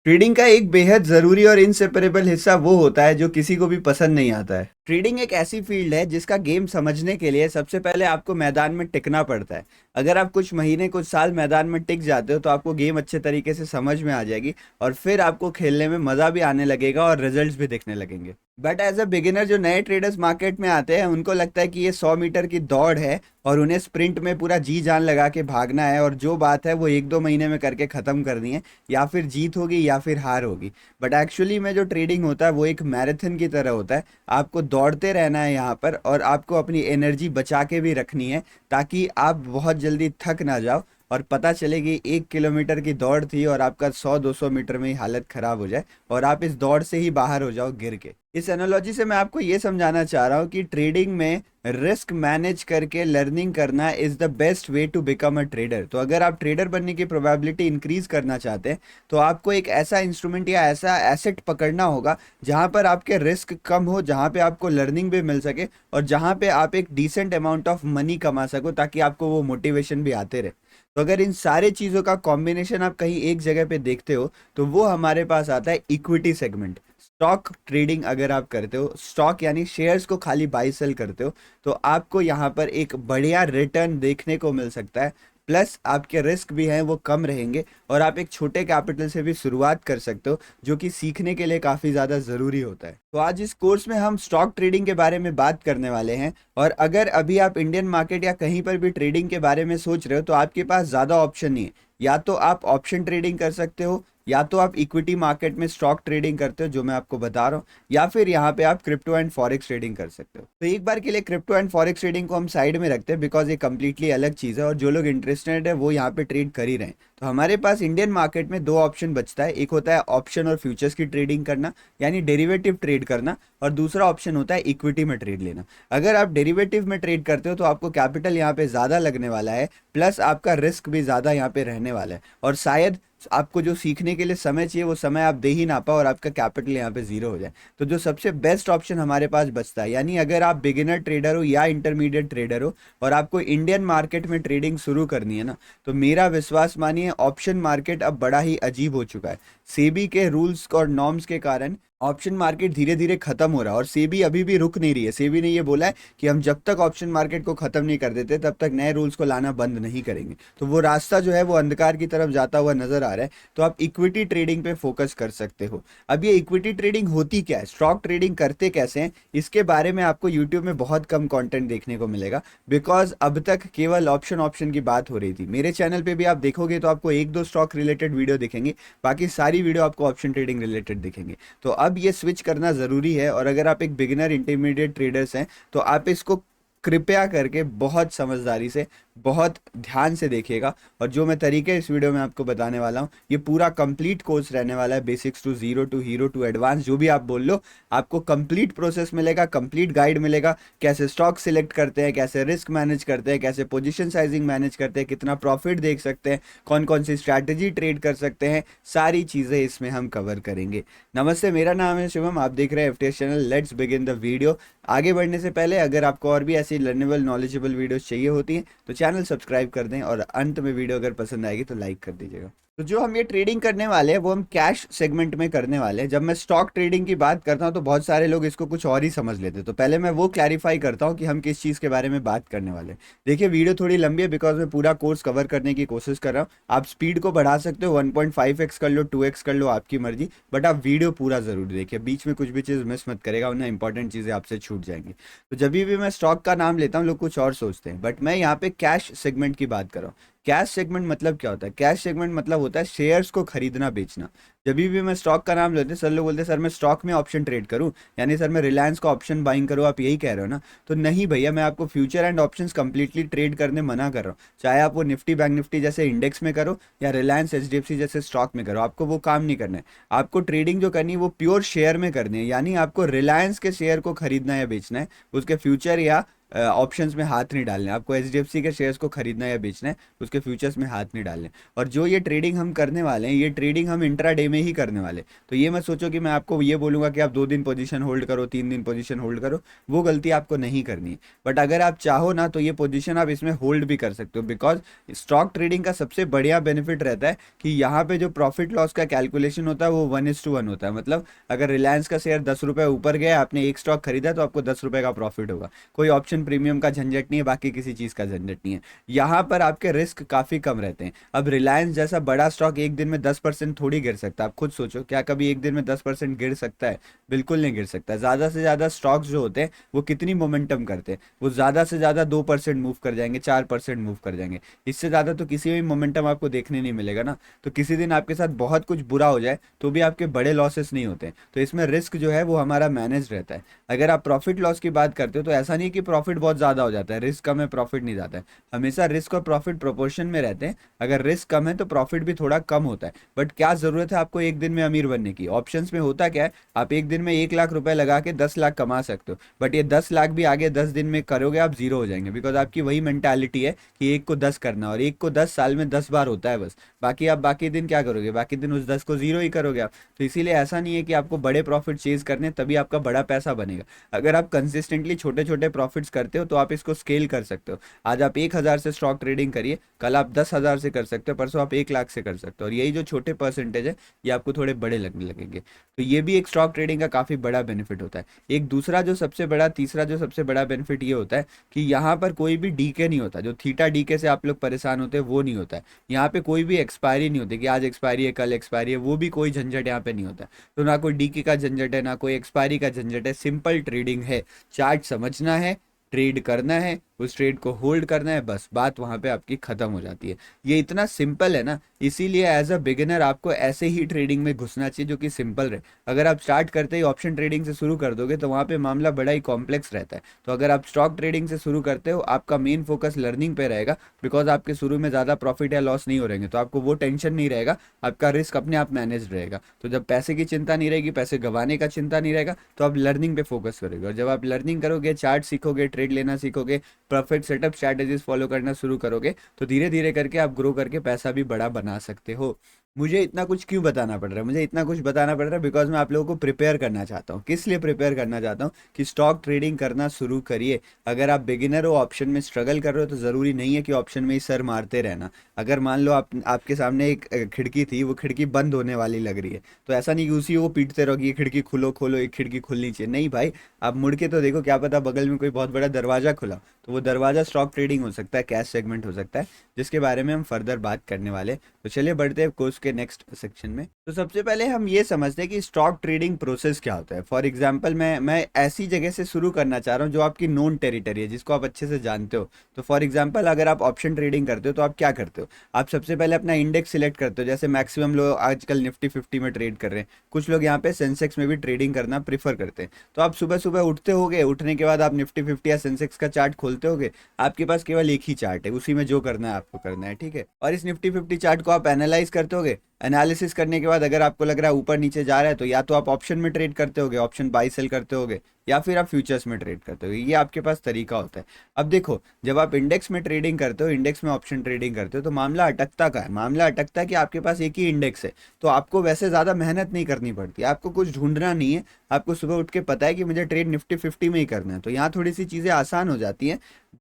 Trading का एक बेहद ज़रूरी और इनसेपरेबल हिस्सा वो होता है जो किसी को भी पसंद नहीं आता है। ट्रेडिंग एक ऐसी फील्ड है जिसका गेम समझने के लिए सबसे पहले आपको मैदान में टिकना पड़ता है। अगर आप कुछ महीने कुछ साल मैदान में टिक जाते हो तो आपको गेम अच्छे तरीके से समझ में आ जाएगी और फिर आपको खेलने में मज़ा भी आने लगेगा और रिजल्ट्स भी दिखने लगेंगे। बट एज अ बिगिनर जो नए ट्रेडर्स मार्केट में आते हैं उनको लगता है कि ये 100 मीटर की दौड़ है और उन्हें स्प्रिंट में पूरा जी जान लगा के भागना है और जो बात है वो 1-2 महीने में करके ख़त्म करनी है। या फिर जीत होगी या फिर हार होगी। बट एक्चुअली में जो ट्रेडिंग होता है वो एक मैराथन की तरह होता है। आपको दौड़ते रहना है यहाँ पर और आपको अपनी एनर्जी बचा के भी रखनी है ताकि आप बहुत जल्दी थक ना जाओ और पता चले कि 1 किलोमीटर की दौड़ थी और आपका 100-200 मीटर में ही हालत खराब हो जाए और आप इस दौड़ से ही बाहर हो जाओ गिर के। इस एनालॉजी से मैं आपको ये समझाना चाह रहा हूँ कि ट्रेडिंग में रिस्क मैनेज करके लर्निंग करना is the best way to become a trader. तो अगर आप ट्रेडर बनने की प्रोबेबिलिटी इंक्रीज करना चाहते हैं तो आपको एक ऐसा इंस्ट्रूमेंट या ऐसा एसेट पकड़ना होगा जहां पर आपके रिस्क कम हो, जहां पे आपको लर्निंग भी मिल सके और जहां पे आप एक डिसेंट अमाउंट ऑफ मनी कमा सको ताकि आपको वो मोटिवेशन भी आते रहे। तो अगर इन सारे चीज़ों का कॉम्बिनेशन आप कहीं एक जगह पे देखते हो तो वो हमारे पास आता है इक्विटी सेगमेंट। स्टॉक ट्रेडिंग अगर आप करते हो, स्टॉक यानी शेयर्स को खाली बाई सेल करते हो, तो आपको यहाँ पर एक बढ़िया रिटर्न देखने को मिल सकता है। प्लस आपके रिस्क भी हैं वो कम रहेंगे और आप एक छोटे कैपिटल से भी शुरुआत कर सकते हो जो कि सीखने के लिए काफ़ी ज़्यादा ज़रूरी होता है। तो आज इस कोर्स में हम स्टॉक ट्रेडिंग के बारे में बात करने वाले हैं। और अगर अभी आप इंडियन मार्केट या कहीं पर भी ट्रेडिंग के बारे में सोच रहे हो तो आपके पास ज़्यादा ऑप्शन नहीं है। या तो आप ऑप्शन ट्रेडिंग कर सकते हो, या तो आप इक्विटी मार्केट में स्टॉक ट्रेडिंग करते हो जो मैं आपको बता रहा हूँ, या फिर यहाँ पे आप क्रिप्टो एंड फॉरेक्स ट्रेडिंग कर सकते हो। तो एक बार के लिए क्रिप्टो एंड फॉरेक्स ट्रेडिंग को हम साइड में रखते हैं बिकॉज ये कम्प्लीटली अलग चीज़ है और जो लोग इंटरेस्टेड है वो यहाँ पे ट्रेड कर ही रहे हैं। तो हमारे पास इंडियन मार्केट में दो ऑप्शन बचता है, एक होता है ऑप्शन और फ्यूचर्स की ट्रेडिंग करना यानी डेरिवेटिव ट्रेड करना, और दूसरा ऑप्शन होता है इक्विटी में ट्रेड लेना। अगर आप डेरिवेटिव में ट्रेड करते हो तो आपको कैपिटल यहाँ पे ज़्यादा लगने वाला है, प्लस आपका रिस्क भी ज़्यादा यहाँ पे रहने वाला है और शायद आपको जो सीखने के लिए समय चाहिए वो समय आप दे ही ना पाओ और आपका कैपिटल यहाँ पे जीरो हो जाए। तो जो सबसे बेस्ट ऑप्शन हमारे पास बचता है, यानी अगर आप बिगिनर ट्रेडर हो या इंटरमीडिएट ट्रेडर हो और आपको इंडियन मार्केट में ट्रेडिंग शुरू करनी है ना, तो मेरा विश्वास मानिए ऑप्शन मार्केट अब बड़ा ही अजीब हो चुका है। सेबी के रूल्स और नॉर्म्स के कारण ऑप्शन मार्केट धीरे धीरे खत्म हो रहा है और सेबी अभी भी रुक नहीं रही है। सेबी ने ये बोला है कि हम जब तक ऑप्शन मार्केट को खत्म नहीं कर देते तब तक नए रूल्स को लाना बंद नहीं करेंगे। तो वो रास्ता जो है वो अंधकार की तरफ जाता हुआ नजर आ रहा है। तो आप इक्विटी ट्रेडिंग पे फोकस कर सकते हो। अब ये इक्विटी ट्रेडिंग होती क्या है, स्टॉक ट्रेडिंग करते कैसे हैं, इसके बारे में आपको यूट्यूब में बहुत कम कंटेंट देखने को मिलेगा बिकॉज अब तक केवल ऑप्शन ऑप्शन की बात हो रही थी। मेरे चैनल पे भी आप देखोगे तो आपको एक दो स्टॉक रिलेटेड वीडियो दिखेंगे, बाकी सारी वीडियो आपको ऑप्शन ट्रेडिंग रिलेटेड दिखेंगे। तो अब ये स्विच करना ज़रूरी है और अगर आप एक बिगिनर इंटरमीडिएट ट्रेडर्स हैं तो आप इसको कृपया करके बहुत समझदारी से बहुत ध्यान से देखिएगा। और जो मैं तरीके इस वीडियो में आपको बताने वाला हूँ ये पूरा कंप्लीट कोर्स रहने वाला है, basics to zero to hero to advance जो भी आप बोल लो, आपको कंप्लीट प्रोसेस मिलेगा, कंप्लीट गाइड मिलेगा। कैसे स्टॉक सिलेक्ट करते हैं, कैसे रिस्क मैनेज करते हैं, कैसे पोजीशन साइजिंग मैनेज करते हैं, कितना प्रॉफिट देख सकते हैं, कौन कौन सी स्ट्रैटेजी ट्रेड कर सकते हैं, सारी चीज़ें इसमें हम कवर करेंगे। नमस्ते, मेरा नाम है शिवम, आप देख रहे हैं FTS channel. Let's begin the video. आगे बढ़ने से पहले अगर आपको और भी ऐसी लर्नेबल नॉलेजेबल वीडियोस चाहिए होती हैं तो चैनल सब्सक्राइब कर दें और अंत में वीडियो अगर पसंद आएगी तो लाइक कर दीजिएगा। तो जो हम ये ट्रेडिंग करने वाले हैं वो हम कैश सेगमेंट में करने वाले हैं। जब मैं स्टॉक ट्रेडिंग की बात करता हूं तो बहुत सारे लोग इसको कुछ और ही समझ लेते हैं, तो पहले मैं वो क्लैरिफाई करता हूं कि हम किस चीज़ के बारे में बात करने वाले हैं। देखिए वीडियो थोड़ी लंबी है बिकॉज मैं पूरा कोर्स कवर करने की कोशिश कर रहा हूँ। आप स्पीड को बढ़ा सकते हो, 1.5x कर लो, 2x कर लो, आपकी मर्जी, बट आप वीडियो पूरा जरूर देखिए, बीच में कुछ भी चीज़ मिस मत करेगा वरना इंपॉर्टेंट चीज़ें आपसे छूट जाएंगी। तो जब भी मैं स्टॉक का नाम लेता हूँ लोग कुछ और सोचते हैं, बट मैं यहाँ पे कैश सेगमेंट की बात कर रहा हूँ। कैश सेगमेंट मतलब क्या होता है? कैश सेगमेंट मतलब होता है शेयर्स को खरीदना बेचना। जब भी मैं स्टॉक का नाम लेते हैं सर लोग बोलते हैं सर मैं स्टॉक में ऑप्शन ट्रेड करूं, यानी सर मैं रिलायंस का ऑप्शन बाइंग करूं, आप यही कह रहे हो ना? तो नहीं भैया, मैं आपको future and options completely trade करने मना कर रहा हूँ। चाहे आप वो निफ्टी बैंक निफ्टी जैसे इंडेक्स में करो या रिलायंस एचडीएफसी जैसे स्टॉक में करो, आपको वो काम नहीं करना है। आपको ट्रेडिंग जो करनी है वो प्योर शेयर में करनी है, यानी आपको रिलायंस के शेयर को खरीदना या बेचना है, उसके फ्यूचर या ऑप्शंस में हाथ नहीं डालने, आपको एचडीएफसी के शेयर्स को खरीदना या बेचना है, उसके फ्यूचर्स में हाथ नहीं डालने। और जो ये ट्रेडिंग हम करने वाले हैं, ये ट्रेडिंग हम इंट्राडे में ही करने वाले। तो ये मत सोचो कि मैं आपको ये बोलूंगा कि आप 2 दिन पोजीशन होल्ड करो, 3 दिन पोजीशन होल्ड करो, वो गलती आपको नहीं करनी है। बट अगर आप चाहो ना तो ये पोजीशन आप इसमें होल्ड भी कर सकते हो, बिकॉज स्टॉक ट्रेडिंग का सबसे बढ़िया बेनिफिट रहता है कि यहाँ पे जो प्रॉफिट लॉस का कैलकुलेशन होता है वो 1:1 होता है। मतलब अगर रिलायंस का शेयर 10 रुपये ऊपर गया, आपने एक स्टॉक खरीदा, तो आपको 10 रुपये का प्रॉफिट होगा। कोई ऑप्शन प्रीमियम का झंझट नहीं है, बाकी किसी चीज़ का झंझट नहीं है। यहाँ पर आपके रिस्क काफ़ी कम रहते हैं। अब रिलायंस जैसा बड़ा स्टॉक एक दिन में 10% थोड़ी गिर सकता है। आप खुद सोचो, क्या कभी एक दिन में 10% गिर सकता है? बिल्कुल नहीं गिर सकता। ज़्यादा से ज़्यादा स्टॉक्स जो होते हैं वो कितनी मोमेंटम करते हैं? वो ज़्यादा से ज़्यादा 2% मूव कर जाएंगे, 4% मूव कर जाएंगे। इससे ज़्यादा तो किसी में मोमेंटम आपको देखने नहीं मिलेगा ना। तो किसी दिन आपके साथ बहुत कुछ बुरा हो जाए तो भी आपके बड़े लॉसेस नहीं होते हैं। तो इसमें रिस्क जो है वो हमारा मैनेज रहता है। अगर आप प्रॉफिट लॉस की बात करते हो तो ऐसा नहीं कि प्रॉफिट बहुत ज़्यादा हो जाता है, रिस्क कम है प्रॉफिट नहीं जाता है। हमेशा रिस्क और प्रॉफिट प्रोपोर्शन में रहते हैं। अगर रिस्क कम है तो प्रॉफिट भी थोड़ा कम होता है। बट क्या ज़रूरत है आपको एक दिन में अमीर बनने की? ऑप्शंस में होता क्या है, आप एक दिन में 1 लाख रुपए लगा के 10 लाख कमा सकते हो। बट ये 10 लाख भी आगे 10 दिन में करोगे आप जीरो हो जाएंगे, बिकॉज आपकी वही मेंटालिटी है कि 1 को 10 करना, और 1 को 10 साल में 10 बार होता है बस। बाकी आप बाकी दिन क्या करोगे? बाकी दिन उस 10 को जीरो ही करोगे आप। तो इसीलिए ऐसा नहीं है कि आपको बड़े प्रॉफिट चेज करने तभी आपका बड़ा पैसा बनेगा। अगर आप कंसिस्टेंटली छोटे छोटे प्रॉफिट्स करते हो तो आप इसको स्केल कर सकते हो। आज आप 1,000 से स्टॉक ट्रेडिंग करिए, कल आप 10,000 से कर सकते हो, परसों आप 1 लाख से कर सकते हो। और यही जो छोटे परसेंटेज है ये आपको थोड़े बड़े लगने लगेंगे। तो ये भी एक स्टॉक ट्रेडिंग का काफ़ी बड़ा बेनिफिट होता है। एक दूसरा जो सबसे बड़ा, तीसरा जो सबसे बड़ा बेनिफिट ये होता है कि यहाँ पर कोई भी डीके नहीं होता। जो थीटा डीके से आप लोग परेशान होते हैं वो नहीं होता है। यहाँ पे कोई भी एक्सपायरी नहीं होती कि आज एक्सपायरी है कल एक्सपायरी है, वो भी कोई झंझट यहाँ पे नहीं होता। तो ना कोई डीके का झंझट है, ना कोई एक्सपायरी का झंझट है। सिंपल ट्रेडिंग है, चार्ट समझना है, ट्रेड करना है, उस ट्रेड को होल्ड करना है, बस बात वहाँ पे आपकी ख़त्म हो जाती है। ये इतना सिंपल है ना, इसीलिए एज अ बिगिनर आपको ऐसे ही ट्रेडिंग में घुसना चाहिए जो कि सिंपल रहे। अगर आप स्टार्ट करते ही ऑप्शन ट्रेडिंग से शुरू कर दोगे तो वहाँ पे मामला बड़ा ही कॉम्प्लेक्स रहता है। तो अगर आप स्टॉक ट्रेडिंग से शुरू करते हो, आपका मेन फोकस लर्निंग पे रहेगा, बिकॉज आपके शुरू में ज़्यादा प्रॉफिट या लॉस नहीं हो रहेंगे, तो आपको वो टेंशन नहीं रहेगा, आपका रिस्क अपने आप मैनेज रहेगा। तो जब पैसे की चिंता नहीं रहेगी, पैसे गंवाने का चिंता नहीं रहेगा, तो आप लर्निंग पे फोकस करोगे। और जब आप लर्निंग करोगे, चार्ट सीखोगे, ट्रेड लेना सीखोगे, परफेक्ट सेटअप स्ट्रैटेजीज फॉलो करना शुरू करोगे, तो धीरे धीरे करके आप ग्रो करके पैसा भी बड़ा बना सकते हो। मुझे इतना कुछ क्यों बताना पड़ रहा है? मुझे इतना कुछ बताना पड़ रहा है बिकॉज मैं आप लोगों को प्रिपेयर करना चाहता हूँ। किस लिए प्रिपेयर करना चाहता हूँ? कि स्टॉक ट्रेडिंग करना शुरू करिए। अगर आप बिगिनर हो, ऑप्शन में स्ट्रगल कर रहे हो, तो ज़रूरी नहीं है कि ऑप्शन में ही सर मारते रहना। अगर मान लो आपके सामने एक खिड़की थी, वो खिड़की बंद होने वाली लग रही है, तो ऐसा नहीं कि उसी को पीटते रहो कि ये खिड़की खोलो खोलो, एक खिड़की खुलनी चाहिए। नहीं भाई, आप मुड़ के तो देखो, क्या पता बगल में कोई बहुत बड़ा दरवाजा खुला। तो वो दरवाजा स्टॉक ट्रेडिंग हो सकता है, कैश सेगमेंट हो सकता है, जिसके बारे में हम फर्दर बात करने वाले हैं। तो चलिए बढ़ते हैं कोर्स के नेक्स्ट सेक्शन में। तो सबसे पहले हम ये समझते हैं कि स्टॉक ट्रेडिंग प्रोसेस क्या होता है। फॉर एग्जांपल मैं ऐसी जगह से शुरू करना चाह रहा हूँ जो आपकी नोन टेरिटरी है, जिसको आप अच्छे से जानते हो। तो फॉर एग्जांपल अगर आप ऑप्शन ट्रेडिंग करते हो तो आप क्या करते हो? आप सबसे पहले अपना इंडेक्स सिलेक्ट करते हो। जैसे मैक्सिमम लोग आजकल निफ्टी 50 में ट्रेड कर रहे हैं, कुछ लोग यहाँ पे सेंसेक्स में भी ट्रेडिंग करना प्रीफर करते हैं। तो आप सुबह सुबह उठते होगे, उठने के बाद आप निफ्टी 50 या सेंसेक्स का चार्ट खोलते होगे। आपके पास केवल एक ही चार्ट है, उसी में जो करना है आपको करना है, ठीक है। और इस निफ्टी 50 चार्ट को आप एनालाइज करते होगे। एनालिसिस करने के बाद अगर आपको लग रहा है ऊपर नीचे जा रहा है, तो या तो आप ऑप्शन में ट्रेड करते होगे, ऑप्शन बाई सेल करते होगे, या फिर आप फ्यूचर्स में ट्रेड करते होगे। ये आपके पास तरीका होता है। अब देखो, जब आप इंडेक्स में ट्रेडिंग करते हो, इंडेक्स में ऑप्शन ट्रेडिंग करते हो, तो मामला अटकता का है। मामला अटकता है कि आपके पास एक ही इंडेक्स है, तो आपको वैसे ज़्यादा मेहनत नहीं करनी पड़ती, आपको कुछ ढूंढना नहीं है। आपको सुबह उठ के पता है कि मुझे ट्रेड निफ्टी 50 में ही करना है, तो यहाँ थोड़ी सी चीज़ें आसान हो जाती हैं।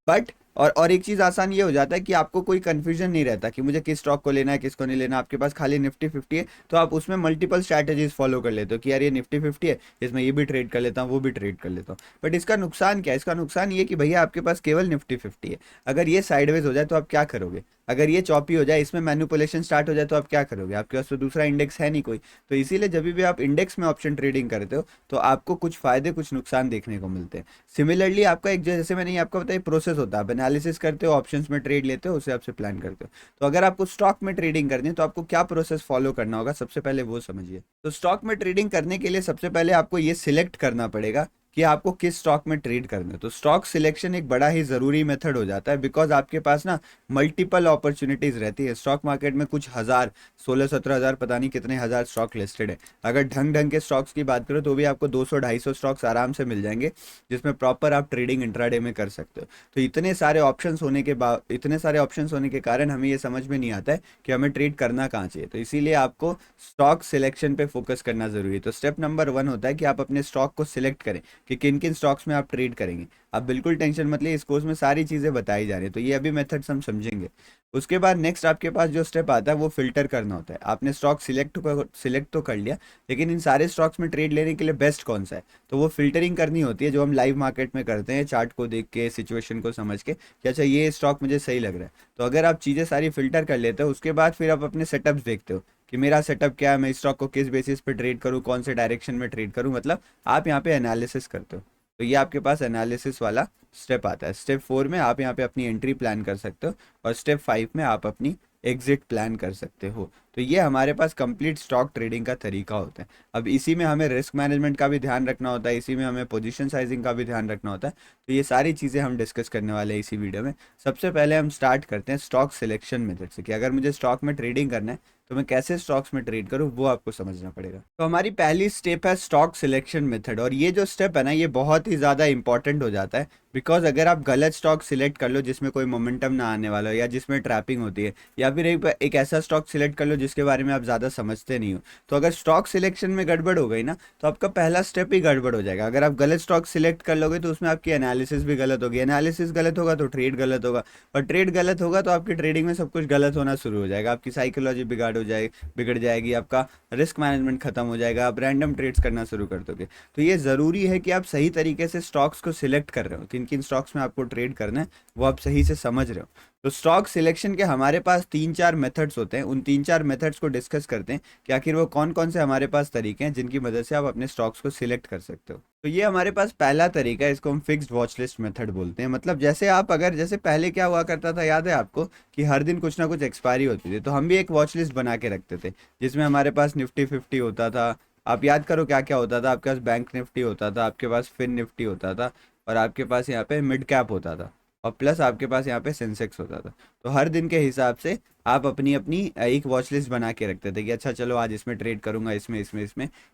बट और एक चीज़ आसान ये हो जाता है कि आपको कोई कन्फ्यूजन नहीं रहता कि मुझे किस स्टॉक को लेना है, किसको नहीं लेना। आपके पास खाली निफ्टी 50 है, तो आप उसमें मल्टीपल स्ट्रैटेजीज फॉलो कर लेते हो कि यार ये निफ्टी 50 है, इसमें ये भी ट्रेड कर लेता हूँ, वो भी ट्रेड कर लेता हूँ। बट इसका नुकसान क्या है? इसका नुकसान ये कि भैया आपके पास केवल निफ्टी 50 है। अगर ये साइडवेज हो जाए तो आप क्या करोगे? अगर ये चॉपी हो जाए, इसमें मैनिपुलेशन स्टार्ट हो जाए, तो आप क्या करोगे? आपके पास तो दूसरा इंडेक्स है नहीं कोई। तो इसीलिए जब भी आप इंडेक्स में ऑप्शन ट्रेडिंग करते हो तो आपको कुछ फायदे कुछ नुकसान देखने को मिलते हैं। सिमिलरली आपका एक, जैसे मैंने आपको बताया, प्रोसेस होता है। आप एनालिसिस करते हो, ऑप्शंस में ट्रेड लेते हो, उसे आपसे प्लान करते हो। तो अगर आपको स्टॉक में ट्रेडिंग करनी है तो आपको क्या प्रोसेस फॉलो करना होगा, सबसे पहले वो समझिए। तो स्टॉक में ट्रेडिंग करने के लिए सबसे पहले आपको ये सिलेक्ट करना पड़ेगा कि आपको किस स्टॉक में ट्रेड करना है। तो स्टॉक सिलेक्शन एक बड़ा ही ज़रूरी मेथड हो जाता है, बिकॉज आपके पास ना मल्टीपल अपॉर्चुनिटीज़ रहती है। स्टॉक मार्केट में कुछ हज़ार, 16-17 हज़ार, पता नहीं कितने हज़ार स्टॉक लिस्टेड है। अगर ढंग ढंग के स्टॉक्स की बात करो तो भी आपको 200-250 स्टॉक्स आराम से मिल जाएंगे, जिसमें प्रॉपर आप ट्रेडिंग इंट्राडे में कर सकते हो। तो इतने सारे ऑप्शंस होने के कारण हमें ये समझ में नहीं आता है कि हमें ट्रेड करना कहाँ चाहिए। तो इसीलिए आपको स्टॉक सिलेक्शन पे फोकस करना जरूरी है। तो स्टेप नंबर 1 होता है कि आप अपने स्टॉक को सिलेक्ट करें कि किन किन स्टॉक्स में आप ट्रेड करेंगे। आप बिल्कुल टेंशन मत लिए, इस कोर्स में सारी चीज़ें बताई जा रही है, तो ये अभी मेथड्स हम समझेंगे। उसके बाद नेक्स्ट आपके पास जो स्टेप आता है वो फिल्टर करना होता है। आपने स्टॉक सिलेक्ट तो कर लिया, लेकिन इन सारे स्टॉक्स में ट्रेड लेने के लिए बेस्ट कौन सा है, तो वो फिल्टरिंग करनी होती है, जो हम लाइव मार्केट में करते हैं, चार्ट को देख के, सिचुएशन को समझ के कि अच्छा ये स्टॉक मुझे सही लग रहा है। तो अगर आप चीज़ें सारी फिल्टर कर लेते हो, उसके बाद फिर आप अपने सेटअप्स देखते हो कि मेरा सेटअप क्या है, मैं स्टॉक को किस बेसिस पे ट्रेड करूँ, कौन से डायरेक्शन में ट्रेड करूँ, मतलब आप यहाँ पे एनालिसिस करते हो। तो ये आपके पास एनालिसिस वाला स्टेप आता है। स्टेप 4 में आप यहाँ पे अपनी एंट्री प्लान कर सकते हो, और स्टेप 5 में आप अपनी एग्जिट प्लान कर सकते हो। तो ये हमारे पास कंप्लीट स्टॉक ट्रेडिंग का तरीका होता है। अब इसी में हमें रिस्क मैनेजमेंट का भी ध्यान रखना होता है, इसी में हमें पोजीशन साइजिंग का भी ध्यान रखना होता है। तो ये सारी चीज़ें हम डिस्कस करने वाले हैं इसी वीडियो में। सबसे पहले हम स्टार्ट करते हैं स्टॉक सिलेक्शन मेथड से, कि अगर मुझे स्टॉक में ट्रेडिंग करना है तो मैं कैसे स्टॉक्स में ट्रेड करूँ, वो आपको समझना पड़ेगा। तो हमारी पहली स्टेप है स्टॉक सिलेक्शन मेथड, और ये जो स्टेप है ना, ये बहुत ही ज़्यादा इंपॉर्टेंट हो जाता है। बिकॉज अगर आप गलत स्टॉक सिलेक्ट कर लो जिसमें कोई मोमेंटम ना आने वाला हो, या जिसमें ट्रैपिंग होती है, या फिर एक ऐसा स्टॉक सिलेक्ट कर लो जिसके बारे में आप ज़्यादा समझते नहीं हो, तो अगर स्टॉक सिलेक्शन में गड़बड़ हो गई ना, तो आपका पहला स्टेप ही गड़बड़ हो जाएगा। अगर आप गलत स्टॉक सिलेक्ट कर लोगे तो उसमें आपकी एनालिसिस भी गलत होगी, एनालिसिस गलत होगा तो ट्रेड गलत होगा, और ट्रेड गलत होगा तो आपकी ट्रेडिंग में सब कुछ गलत होना शुरू हो जाएगा, आपकी साइकोलॉजी बिगड़ जाएगी, आपका रिस्क मैनेजमेंट खत्म हो जाएगा, आप रैंडम ट्रेड्स करना शुरू कर दोगे। तो ये ज़रूरी है कि आप सही तरीके से स्टॉक्स को सिलेक्ट कर रहे हो, किन किन स्टॉक्स में आपको ट्रेड करना है वो आप सही से समझ रहे हो। तो स्टॉक सिलेक्शन के हमारे पास 3-4 मेथड्स होते हैं, उन 3-4 मेथड्स को डिस्कस करते हैं कि आखिर वो कौन कौन से हमारे पास तरीके हैं जिनकी मदद से आप अपने स्टॉक्स को सिलेक्ट कर सकते हो। तो ये हमारे पास पहला तरीका है, इसको हम फिक्स्ड वॉच लिस्ट मेथड बोलते हैं। मतलब जैसे पहले क्या हुआ करता था, याद है आपको, कि हर दिन कुछ ना कुछ एक्सपायरी होती थी, तो हम भी एक वॉच लिस्ट बना के रखते थे जिसमें हमारे पास निफ्टी 50 होता था। आप याद करो क्या क्या होता था, आपके पास बैंक निफ्टी होता था, आपके पास फिन निफ्टी होता था, और आपके पास यहाँ पे मिड कैप होता था, और प्लस आपके पास यहाँ पे सेंसेक्स होता था। तो हर दिन के हिसाब से आप अपनी अपनी एक वॉच लिस्ट बना के रखते थे कि अच्छा चलो आज इसमें ट्रेड करूंगा, इसमें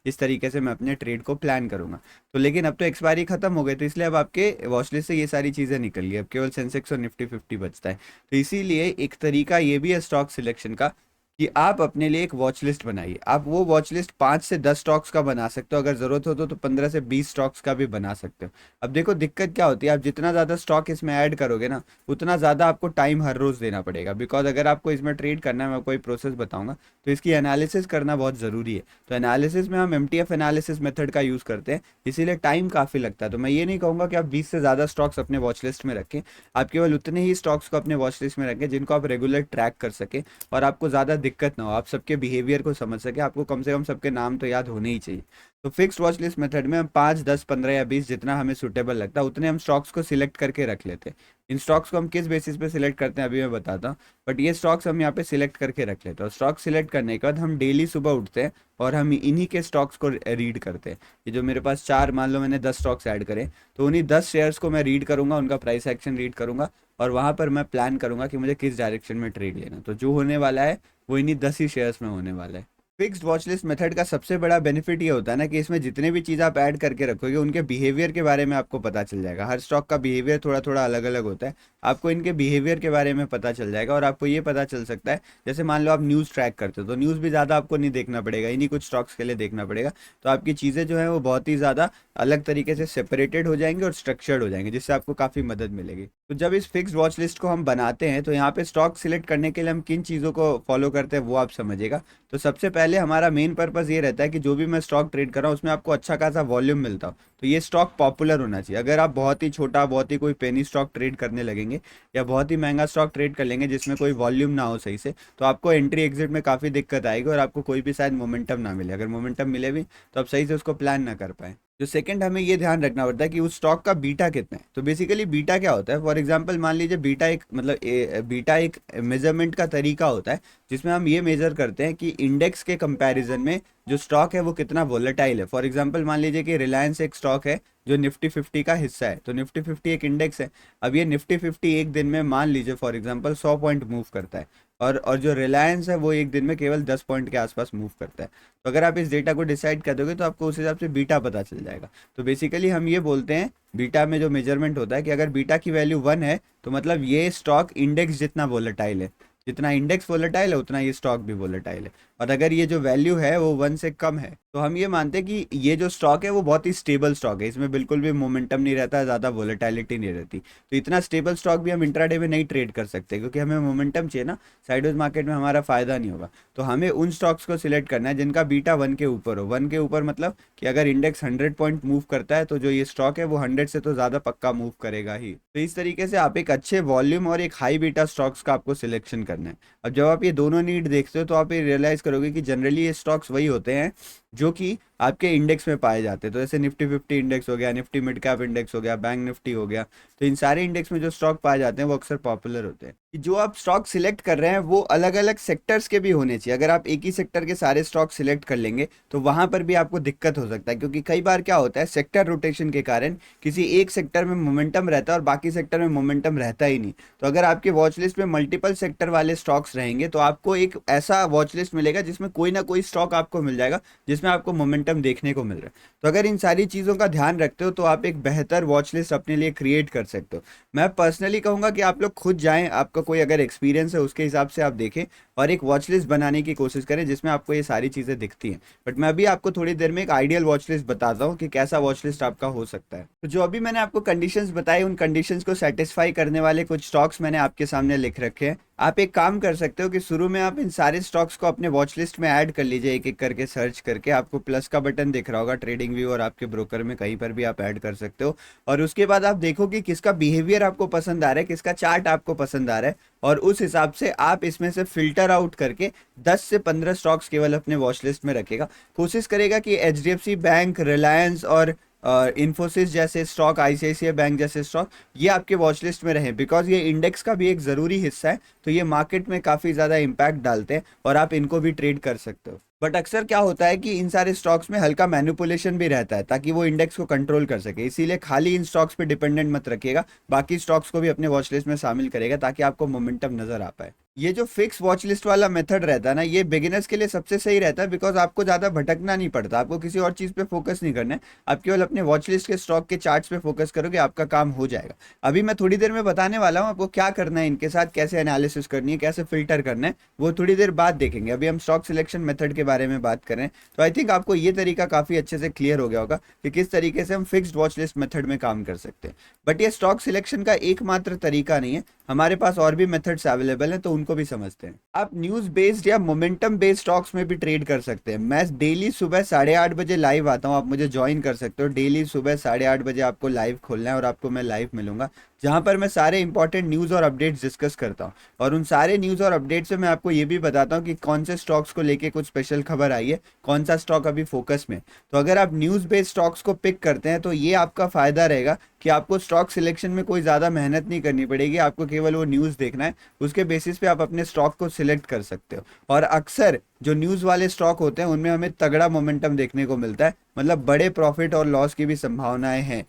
इस तरीके से मैं अपने ट्रेड को प्लान करूंगा। तो लेकिन अब तो एक्सपायरी खत्म हो गई, तो इसलिए अब आपके वॉच लिस्ट से ये सारी चीज़ें निकल गई, अब केवल सेंसेक्स और निफ्टी 50 बचता है। तो इसीलिए एक तरीका ये भी है स्टॉक सिलेक्शन का कि आप अपने लिए एक वॉच लिस्ट बनाइए। आप वो वॉच लिस्ट 5 से 10 स्टॉक्स का बना सकते हो, अगर ज़रूरत हो तो 15 से 20 स्टॉक्स का भी बना सकते हो। अब देखो दिक्कत क्या होती है, आप जितना ज़्यादा स्टॉक इसमें ऐड करोगे ना, उतना ज़्यादा आपको टाइम हर रोज़ देना पड़ेगा। बिकॉज अगर आपको इसमें ट्रेड करना है, मैं कोई प्रोसेस बताऊंगा, तो इसकी एनालिसिस करना बहुत ज़रूरी है। तो एनालिसिस में हम MTF एनालिसिस मेथड का यूज़ करते हैं, इसीलिए टाइम काफ़ी लगता है। तो मैं ये नहीं कहूँगा कि आप 20 से ज़्यादा स्टॉक्स अपने वॉच लिस्ट में रखें, आप केवल उतने ही स्टॉक्स को अपने वॉच लिस्ट में रखें जिनको आप रेगुलर ट्रैक कर सकें, और आपको ज़्यादा दिक्कत ना हो, आप सबके बिहेवियर को समझ सके, आपको कम से कम सबके नाम तो याद होने ही चाहिए। तो फिक्स्ड वॉच लिस्ट मेथड में हम 5, 10, 15 या 20 जितना हमें सूटेबल लगता है उतने हम स्टॉक्स को सिलेक्ट करके रख लेते हैं। इन स्टॉक्स को हम किस बेसिस पे सिलेक्ट करते हैं अभी मैं बताता हूँ, बट ये स्टॉक्स हम यहाँ पे सिलेक्ट करके रख लेते हैं। और स्टॉक सिलेक्ट करने के बाद हम डेली सुबह उठते हैं और हम इन्हीं के स्टॉक्स को रीड करते हैं। ये जो मेरे पास 4, मान लो मैंने 10 स्टॉक्स ऐड करें, तो उन्हीं 10 शेयर्स को मैं रीड करूंगा, उनका प्राइस एक्शन रीड करूंगा, और वहाँ पर मैं प्लान करूंगा कि मुझे किस डायरेक्शन में ट्रेड लेना। तो जो होने वाला है वो इन्हीं 10 ही शेयर्स में होने वाला है। फिक्स्ड वॉच लिस्ट मेथड का सबसे बड़ा बेनिफिट ये होता है ना कि इसमें जितने भी चीज़ आप ऐड करके रखोगे उनके बिहेवियर के बारे में आपको पता चल जाएगा। हर स्टॉक का बिहेवियर थोड़ा थोड़ा अलग अलग होता है, आपको इनके बिहेवियर के बारे में पता चल जाएगा। और आपको ये पता चल सकता है, जैसे मान लो आप न्यूज़ ट्रैक करते हो, तो न्यूज़ भी ज़्यादा आपको नहीं देखना पड़ेगा, इन्हीं कुछ स्टॉक्स के लिए देखना पड़ेगा। तो आपकी चीज़ें जो है वो बहुत ही ज़्यादा अलग तरीके से सेपरेटेड हो जाएंगी और स्ट्रक्चर्ड हो जाएंगे, जिससे आपको काफ़ी मदद मिलेगी। तो जब इस फिक्स्ड वॉच लिस्ट को हम बनाते हैं तो यहाँ पे स्टॉक सिलेक्ट करने के लिए हम किन चीज़ों को फॉलो करते हैं वो आप समझिएगा। तो सबसे पहले हमारा मेन पर्पज़ ये रहता है कि जो भी मैं स्टॉक ट्रेड कर रहा हूँ उसमें आपको अच्छा खासा वॉल्यूम मिलता हो। तो ये स्टॉक पॉपुलर होना चाहिए। अगर आप बहुत ही छोटा, बहुत ही कोई पेनी स्टॉक ट्रेड करने लगेंगे, या बहुत ही महंगा स्टॉक ट्रेड कर लेंगे जिसमें कोई वॉल्यूम ना हो सही से, तो आपको एंट्री एग्जिट में काफ़ी दिक्कत आएगी और आपको कोई भी शायद मोमेंटम ना मिले। अगर मोमेंटम मिले भी तो आप सही से उसको प्लान ना कर पाए। जो सेकंड हमें ये ध्यान रखना पड़ता है कि उस स्टॉक का बीटा कितना है। तो बेसिकली बीटा क्या होता है, फॉर एग्जांपल मान लीजिए बीटा एक मतलब बीटा एक मेजरमेंट का तरीका होता है जिसमें हम ये मेजर करते हैं कि इंडेक्स के कंपैरिजन में जो स्टॉक है वो कितना वोलेटाइल है। फॉर एग्जांपल मान लीजिए कि रिलायंस एक स्टॉक है जो निफ्टी 50 का हिस्सा है, तो निफ्टी 50 एक इंडेक्स है। अब ये निफ्टी 50 एक दिन में मान लीजिए फॉर एग्जांपल 100 पॉइंट मूव करता है, और जो रिलायंस है वो एक दिन में केवल 10 पॉइंट के आसपास मूव करता है। तो अगर आप इस डेटा को डिसाइड कर दोगे तो आपको उस हिसाब से बीटा पता चल जाएगा। तो बेसिकली हम ये बोलते हैं बीटा में जो मेजरमेंट होता है कि अगर बीटा की वैल्यू 1 है तो मतलब ये स्टॉक इंडेक्स जितना वोलेटाइल है, जितना इंडेक्स वोलेटाइल है उतना ये स्टॉक भी वोलेटाइल है। और अगर ये जो वैल्यू है वो 1 से कम है तो हम ये मानते हैं कि ये जो स्टॉक है वो बहुत ही स्टेबल स्टॉक है, इसमें बिल्कुल भी मोमेंटम नहीं रहता, ज़्यादा वोलेटाइलिटी नहीं रहती। तो इतना स्टेबल स्टॉक भी हम इंट्राडे में नहीं ट्रेड कर सकते क्योंकि हमें मोमेंटम चाहिए ना, साइडवेज मार्केट में हमारा फायदा नहीं होगा। तो हमें उन स्टॉक्स को सिलेक्ट करना है जिनका बीटा 1 के ऊपर हो। 1 के ऊपर मतलब कि अगर इंडेक्स 100 पॉइंट मूव करता है तो जो ये स्टॉक है वो 100 से तो ज़्यादा पक्का मूव करेगा ही। तो इस तरीके से आप एक अच्छे वॉल्यूम और एक हाई बीटा स्टॉक्स का आपको सिलेक्शन करना है। अब जब आप ये दोनों नीड देखते हो तो आप ये रियलाइज़ करोगे कि जनरली ये स्टॉक्स वही होते हैं जो कि आपके इंडेक्स में पाए जाते हैं। तो जैसे निफ्टी 50 इंडेक्स हो गया, निफ्टी मिड कैप इंडेक्स हो गया, बैंक निफ्टी हो गया, तो इन सारे इंडेक्स में जो स्टॉक पाए जाते हैं वो अक्सर पॉपुलर होते हैं। कि जो आप स्टॉक सिलेक्ट कर रहे हैं वो अलग अलग सेक्टर्स के भी होने चाहिए। अगर आप एक ही सेक्टर के सारे स्टॉक सिलेक्ट कर लेंगे तो वहां पर भी आपको दिक्कत हो सकता है, क्योंकि कई बार क्या होता है सेक्टर रोटेशन के कारण किसी एक सेक्टर में मोमेंटम रहता है और बाकी सेक्टर में मोमेंटम रहता ही नहीं। तो अगर आपके वॉच लिस्ट में मल्टीपल सेक्टर वाले स्टॉक्स रहेंगे तो आपको एक ऐसा वॉच लिस्ट मिलेगा जिसमें कोई ना कोई स्टॉक आपको मिल जाएगा जिसमें आपको मोमेंटम देखने को मिल रहा है। तो अगर इन सारी चीज़ों का ध्यान रखते हो तो आप एक बेहतर वॉच लिस्ट अपने लिए क्रिएट कर सकते हो। मैं पर्सनली कहूँगा कि आप लोग खुद जाएं, आपका कोई अगर एक्सपीरियंस है उसके हिसाब से आप देखें और एक वॉच लिस्ट बनाने की कोशिश करें जिसमें आपको ये सारी चीज़ें दिखती हैं। बट मैं अभी आपको थोड़ी देर में एक आइडियल वॉच लिस्ट बताता हूँ कि कैसा वॉच लिस्ट आपका हो सकता है। तो जो अभी मैंने आपको कंडीशंस बताई उन कंडीशंस को सेटिस्फाई करने वाले कुछ स्टॉक्स मैंने आपके सामने लिख रखे हैं। आप एक काम कर सकते हो कि शुरू में आप इन सारे स्टॉक्स को अपने वॉच लिस्ट में ऐड कर लीजिए, एक एक करके सर्च करके। आपको प्लस का बटन दिख रहा होगा ट्रेडिंग व्यू और आपके ब्रोकर में कहीं पर भी आप ऐड कर सकते हो। और उसके बाद आप देखो कि किसका बिहेवियर आपको पसंद आ रहा है, किसका चार्ट आपको पसंद आ रहा है, और उस हिसाब से आप इसमें से फिल्टर आउट करके 10 से 15 स्टॉक्स केवल अपने वॉच लिस्ट में रखेगा। कोशिश करेगा कि एचडीएफसी बैंक, रिलायंस और इन्फोसिस जैसे स्टॉक, आईसीआईसीआई बैंक जैसे स्टॉक ये आपके वॉच लिस्ट में रहें, बिकॉज ये इंडेक्स का भी एक ज़रूरी हिस्सा है। तो ये मार्केट में काफ़ी ज़्यादा इम्पैक्ट डालते हैं और आप इनको भी ट्रेड कर सकते हो। बट अक्सर क्या होता है कि इन सारे स्टॉक्स में हल्का मैनिपुलेशन भी रहता है ताकि वो इंडेक्स को कंट्रोल कर सके, इसीलिए खाली इन स्टॉक्स पे डिपेंडेंट मत रखिएगा, बाकी स्टॉक्स को भी अपने वॉच लिस्ट में शामिल करेगा ताकि आपको मोमेंटम नजर आ पाए। ये जो फिक्स वॉच लिस्ट वाला मेथड रहता है ना, ये बिगिनर्स के लिए सबसे सही रहता है, बिकॉज आपको ज़्यादा भटकना नहीं पड़ता, आपको किसी और चीज़ पे फोकस नहीं करना है, आप केवल अपने वॉच लिस्ट के स्टॉक के चार्ट्स पे फोकस करोगे, आपका काम हो जाएगा। अभी मैं थोड़ी देर में बताने वाला हूँ आपको क्या करना है इनके साथ, कैसे एनालिसिस करनी है, कैसे फिल्टर करना है, वो थोड़ी देर बाद देखेंगे। अभी हम स्टॉक सिलेक्शन मेथड के बारे में बात कर रहे हैं। तो आई थिंक आपको ये तरीका काफ़ी अच्छे से क्लियर हो गया होगा कि किस तरीके से हम फिक्स्ड वॉच लिस्ट मेथड में काम कर सकते हैं। बट ये स्टॉक सिलेक्शन का एकमात्र तरीका नहीं है, हमारे पास और भी मेथड्स अवेलेबल हैं, तो उनको भी समझते हैं। आप न्यूज़ बेस्ड या मोमेंटम बेस्ड स्टॉक्स में भी ट्रेड कर सकते हैं। मैं डेली सुबह 8:30 बजे लाइव आता हूँ, आप मुझे ज्वाइन कर सकते हो। डेली सुबह 8:30 बजे आपको लाइव खोलना है और आपको मैं लाइव मिलूंगा, जहां पर मैं सारे इंपॉर्टेंट न्यूज़ और अपडेट्स डिस्कस करता हूं। और उन सारे न्यूज़ और अपडेट्स से मैं आपको ये भी बताता हूं कि कौन से स्टॉक्स को लेके कुछ स्पेशल खबर आई है, कौन सा स्टॉक अभी फोकस में। तो अगर आप न्यूज़ बेस्ड स्टॉक्स को पिक करते हैं तो ये आपका फ़ायदा रहेगा कि आपको स्टॉक सिलेक्शन में कोई ज़्यादा मेहनत नहीं करनी पड़ेगी, आपको केवल वो न्यूज़ देखना है, उसके बेसिस पे आप अपने स्टॉक को सिलेक्ट कर सकते हो। और अक्सर जो न्यूज़ वाले स्टॉक होते हैं उनमें हमें तगड़ा मोमेंटम देखने को मिलता है, मतलब बड़े प्रॉफिट और लॉस की भी संभावनाएं हैं।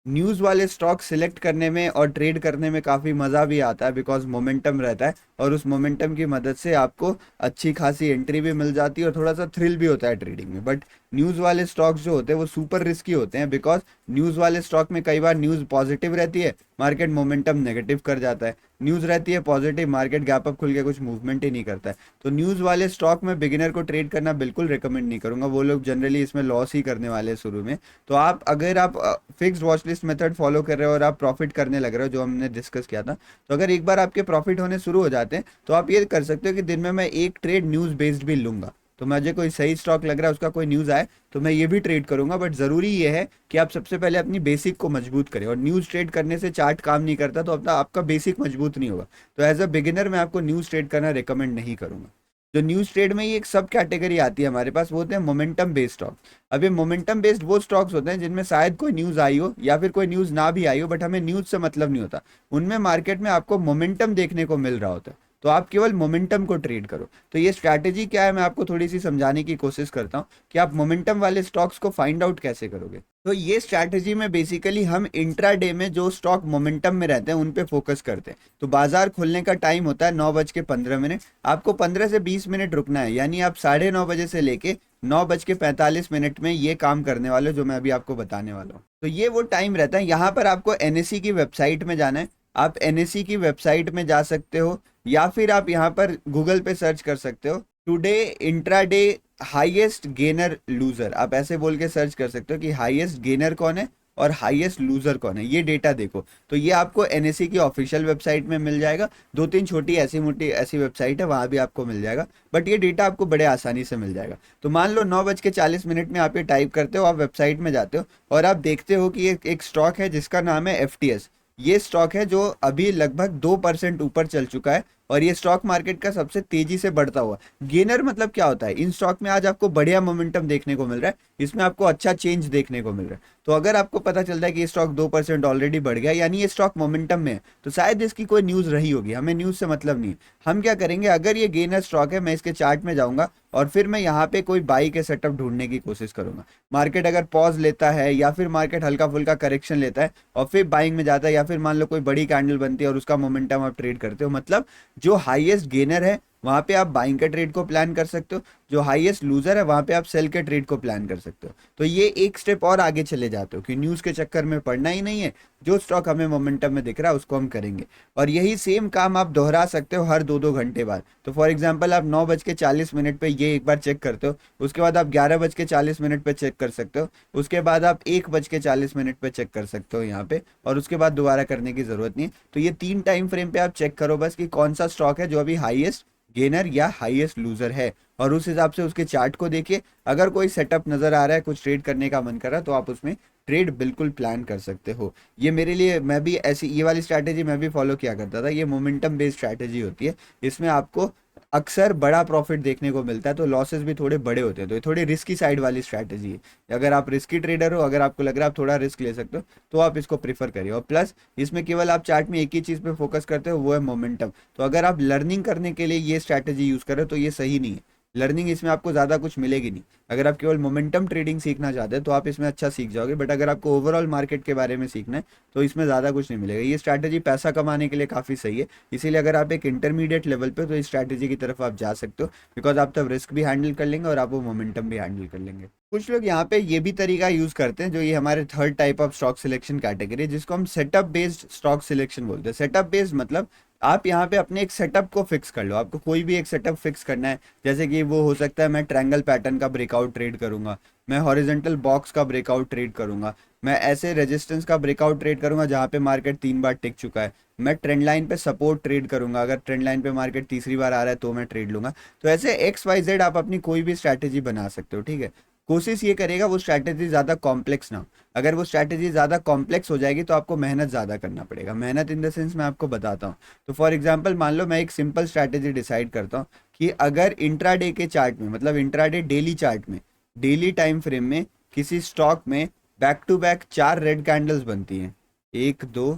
न्यूज़ वाले स्टॉक सिलेक्ट करने में और ट्रेड करने में काफ़ी मज़ा भी आता है, बिकॉज मोमेंटम रहता है और उस मोमेंटम की मदद से आपको अच्छी खासी एंट्री भी मिल जाती है और थोड़ा सा थ्रिल भी होता है ट्रेडिंग में। बट न्यूज़ वाले स्टॉक्स जो होते हैं वो सुपर रिस्की होते हैं, बिकॉज न्यूज़ वाले स्टॉक में कई बार न्यूज़ पॉजिटिव रहती है, मार्केट मोमेंटम नेगेटिव कर जाता है, न्यूज़ रहती है पॉजिटिव, मार्केट गैप अप खुल के कुछ मूवमेंट ही नहीं करता है। तो न्यूज़ वाले स्टॉक में बिगिनर को ट्रेड करना बिल्कुल रिकमेंड नहीं करूंगा, वो लोग जनरली इसमें लॉस ही करने वाले हैं शुरू में। तो आप अगर आप fixed watch list method follow कर रहे हो और आप प्रॉफिट करने लग रहे हो, जो हमने डिस्कस किया था, तो अगर एक बार आपके प्रॉफिट होने शुरू हो जाते हैं तो आप ये कर सकते हो कि दिन में मैं एक ट्रेड न्यूज़ बेस्ड भी लूंगा। तो मुझे कोई सही स्टॉक लग रहा है, उसका कोई न्यूज़ आए तो मैं ये भी ट्रेड करूंगा। बट ज़रूरी ये है कि आप सबसे पहले अपनी बेसिक को मजबूत करें, और न्यूज़ ट्रेड करने से चार्ट काम नहीं करता, तो अपना आपका बेसिक मजबूत नहीं होगा। तो एज अ बिगिनर मैं आपको न्यूज़ ट्रेड करना रिकमेंड नहीं करूंगा। जो न्यूज़ ट्रेड में ये एक सब कैटेगरी आती है हमारे पास, वो होते हैं मोमेंटम बेस्ड स्टॉक। अब ये मोमेंटम बेस्ड वो स्टॉक्स होते हैं जिनमें शायद कोई न्यूज़ आई हो या फिर कोई न्यूज़ ना भी आई हो, बट हमें न्यूज़ से मतलब नहीं होता। उनमें मार्केट में आपको मोमेंटम देखने को मिल रहा होता है, तो आप केवल मोमेंटम को ट्रेड करो। तो ये स्ट्रैटेजी क्या है, मैं आपको थोड़ी सी समझाने की कोशिश करता हूँ कि आप मोमेंटम वाले स्टॉक्स को फाइंड आउट कैसे करोगे। तो ये स्ट्रैटेजी में बेसिकली हम इंट्राडे में जो स्टॉक मोमेंटम में रहते हैं उन पे फोकस करते हैं। तो बाजार खुलने का टाइम होता है 9:15। आपको 15 से 20 मिनट रुकना है, यानी आप 9:30 बजे से लेके 9:45 में ये काम करने वाले हो जो मैं अभी आपको बताने वाला हूँ। तो ये वो टाइम रहता है। यहाँ पर आपको एनएसई की वेबसाइट में जाना है। आप एनएसई की वेबसाइट में जा सकते हो, या फिर आप यहाँ पर गूगल पे सर्च कर सकते हो today intraday highest gainer loser. आप ऐसे बोल के सर्च कर सकते हो कि हाईएस्ट गेनर कौन है और हाईएस्ट लूजर कौन है, ये डेटा देखो। तो ये आपको एनएसई की ऑफिशियल वेबसाइट में मिल जाएगा। दो तीन छोटी ऐसी मोटी ऐसी वेबसाइट है, वहां भी आपको मिल जाएगा, बट ये डेटा आपको बड़े आसानी से मिल जाएगा। तो मान लो 9:40 में आप ये टाइप करते हो, आप वेबसाइट में जाते हो और आप देखते हो कि एक स्टॉक है जिसका नाम है एफटीएस। ये स्टॉक है जो अभी लगभग 2% ऊपर चल चुका है, और ये स्टॉक मार्केट का सबसे तेजी से बढ़ता हुआ गेनर। मतलब क्या होता है, इन स्टॉक में आज आपको बढ़िया मोमेंटम देखने को मिल रहा है, इसमें आपको अच्छा चेंज देखने को मिल रहा है। तो अगर आपको पता चलता है कि ये स्टॉक 2% ऑलरेडी बढ़ गया, यानी ये स्टॉक मोमेंटम में है, तो शायद इसकी कोई न्यूज़ रही होगी। हमें न्यूज़ से मतलब नहीं है। हम क्या करेंगे, अगर ये गेनर स्टॉक है, मैं इसके चार्ट में जाऊंगा और फिर मैं यहाँ पे कोई बाई के सेटअप ढूंढने की कोशिश करूंगा। मार्केट अगर पॉज लेता है या फिर मार्केट हल्का फुल्का करेक्शन लेता है और फिर बाइंग में जाता है, या फिर मान लो कोई बड़ी कैंडल बनती है और उसका मोमेंटम आप ट्रेड करते हो, मतलब जो हाईएस्ट गेनर है वहां पे आप बाइंग के ट्रेड को प्लान कर सकते हो, जो हाईएस्ट लूजर है वहां पे आप सेल के ट्रेड को प्लान कर सकते हो। तो ये एक स्टेप और आगे चले जाते हो कि न्यूज़ के चक्कर में पड़ना ही नहीं है, जो स्टॉक हमें मोमेंटम में दिख रहा है उसको हम करेंगे। और यही सेम काम आप दोहरा सकते हो हर 2-2 घंटे बाद। तो फॉर एग्जाम्पल आप 9:40 पे ये एक बार चेक करते हो, उसके बाद आप 11:40 पे चेक कर सकते हो, उसके बाद आप 1:40 पे चेक कर सकते हो यहाँ पे, और उसके बाद दोबारा करने की जरूरत नहीं है। तो ये 3 टाइम फ्रेम पे आप चेक करो बस कि कौन सा स्टॉक है जो अभी हाईएस्ट गेनर या हाईएस्ट लूजर है, और उस हिसाब से उसके चार्ट को देखिए। अगर कोई सेटअप नजर आ रहा है, कुछ ट्रेड करने का मन कर रहा है, तो आप उसमें ट्रेड बिल्कुल प्लान कर सकते हो। ये मेरे लिए, मैं भी ऐसी ये वाली स्ट्रैटेजी मैं भी फॉलो किया करता था। ये मोमेंटम बेस्ड स्ट्रैटेजी होती है, इसमें आपको अक्सर बड़ा प्रॉफिट देखने को मिलता है, तो लॉसेस भी थोड़े बड़े होते हैं। तो ये थोड़ी रिस्की साइड वाली स्ट्रैटेजी है। अगर आप रिस्की ट्रेडर हो, अगर आपको लग रहा है आप थोड़ा रिस्क ले सकते हो, तो आप इसको प्रीफर करिए। और प्लस इसमें केवल आप चार्ट में एक ही चीज़ पे फोकस करते हो, वो है मोमेंटम। तो अगर आप लर्निंग करने के लिए ये स्ट्रैटेजी यूज़ कर रहे हो तो ये सही नहीं है। लर्निंग इसमें आपको ज़्यादा कुछ मिलेगी नहीं। अगर आप केवल मोमेंटम ट्रेडिंग सीखना चाहते हैं तो आप इसमें अच्छा सीख जाओगे, बट अगर आपको ओवरऑल मार्केट के बारे में सीखना है तो इसमें ज़्यादा कुछ नहीं मिलेगा। ये स्ट्रैटेजी पैसा कमाने के लिए काफ़ी सही है, इसीलिए अगर आप एक इंटरमीडिएट लेवल पे, तो इस स्ट्रैटेजी की तरफ आप जा सकते हो, बिकॉज आप तब रिस्क भी हैंडल कर लेंगे और आप वो मोमेंटम भी हैंडल कर लेंगे। कुछ लोग यहाँ पे ये भी तरीका यूज करते हैं, जो ये हमारे third type of stock selection category, जिसको हम सेटअप बेस्ड स्टॉक सिलेक्शन बोलते हैं। सेटअप बेस्ड मतलब आप यहाँ पे अपने एक सेटअप को फिक्स कर लो। आपको कोई भी एक सेटअप फिक्स करना है, जैसे कि वो हो सकता है मैं ट्रायंगल पैटर्न का ब्रेकआउट ट्रेड करूंगा, मैं हॉरिजॉन्टल बॉक्स का ब्रेकआउट ट्रेड करूंगा, मैं ऐसे रेजिस्टेंस का ब्रेकआउट ट्रेड करूंगा जहां पे मार्केट 3 बार टिक चुका है, मैं ट्रेंड लाइन पे सपोर्ट ट्रेड करूंगा, अगर ट्रेंड लाइन पे मार्केट तीसरी बार आ रहा है तो मैं ट्रेड लूंगा। तो ऐसे XYZ आप अपनी कोई भी स्ट्रैटेजी बना सकते हो, ठीक है। कोशिश ये करेगा वो स्ट्रैटेजी ज़्यादा कॉम्प्लेक्स ना हो। अगर वो स्ट्रैटेजी ज़्यादा कॉम्प्लेक्स हो जाएगी तो आपको मेहनत ज़्यादा करना पड़ेगा। मेहनत इन द सेंस मैं आपको बताता हूँ। तो फॉर एग्जांपल मान लो मैं एक सिंपल स्ट्रैटेजी डिसाइड करता हूँ कि अगर इंट्राडे के चार्ट में, मतलब इंट्राडे डेली चार्ट में, डेली टाइम फ्रेम में किसी स्टॉक में back to back 4 red candles बनती हैं, 1 2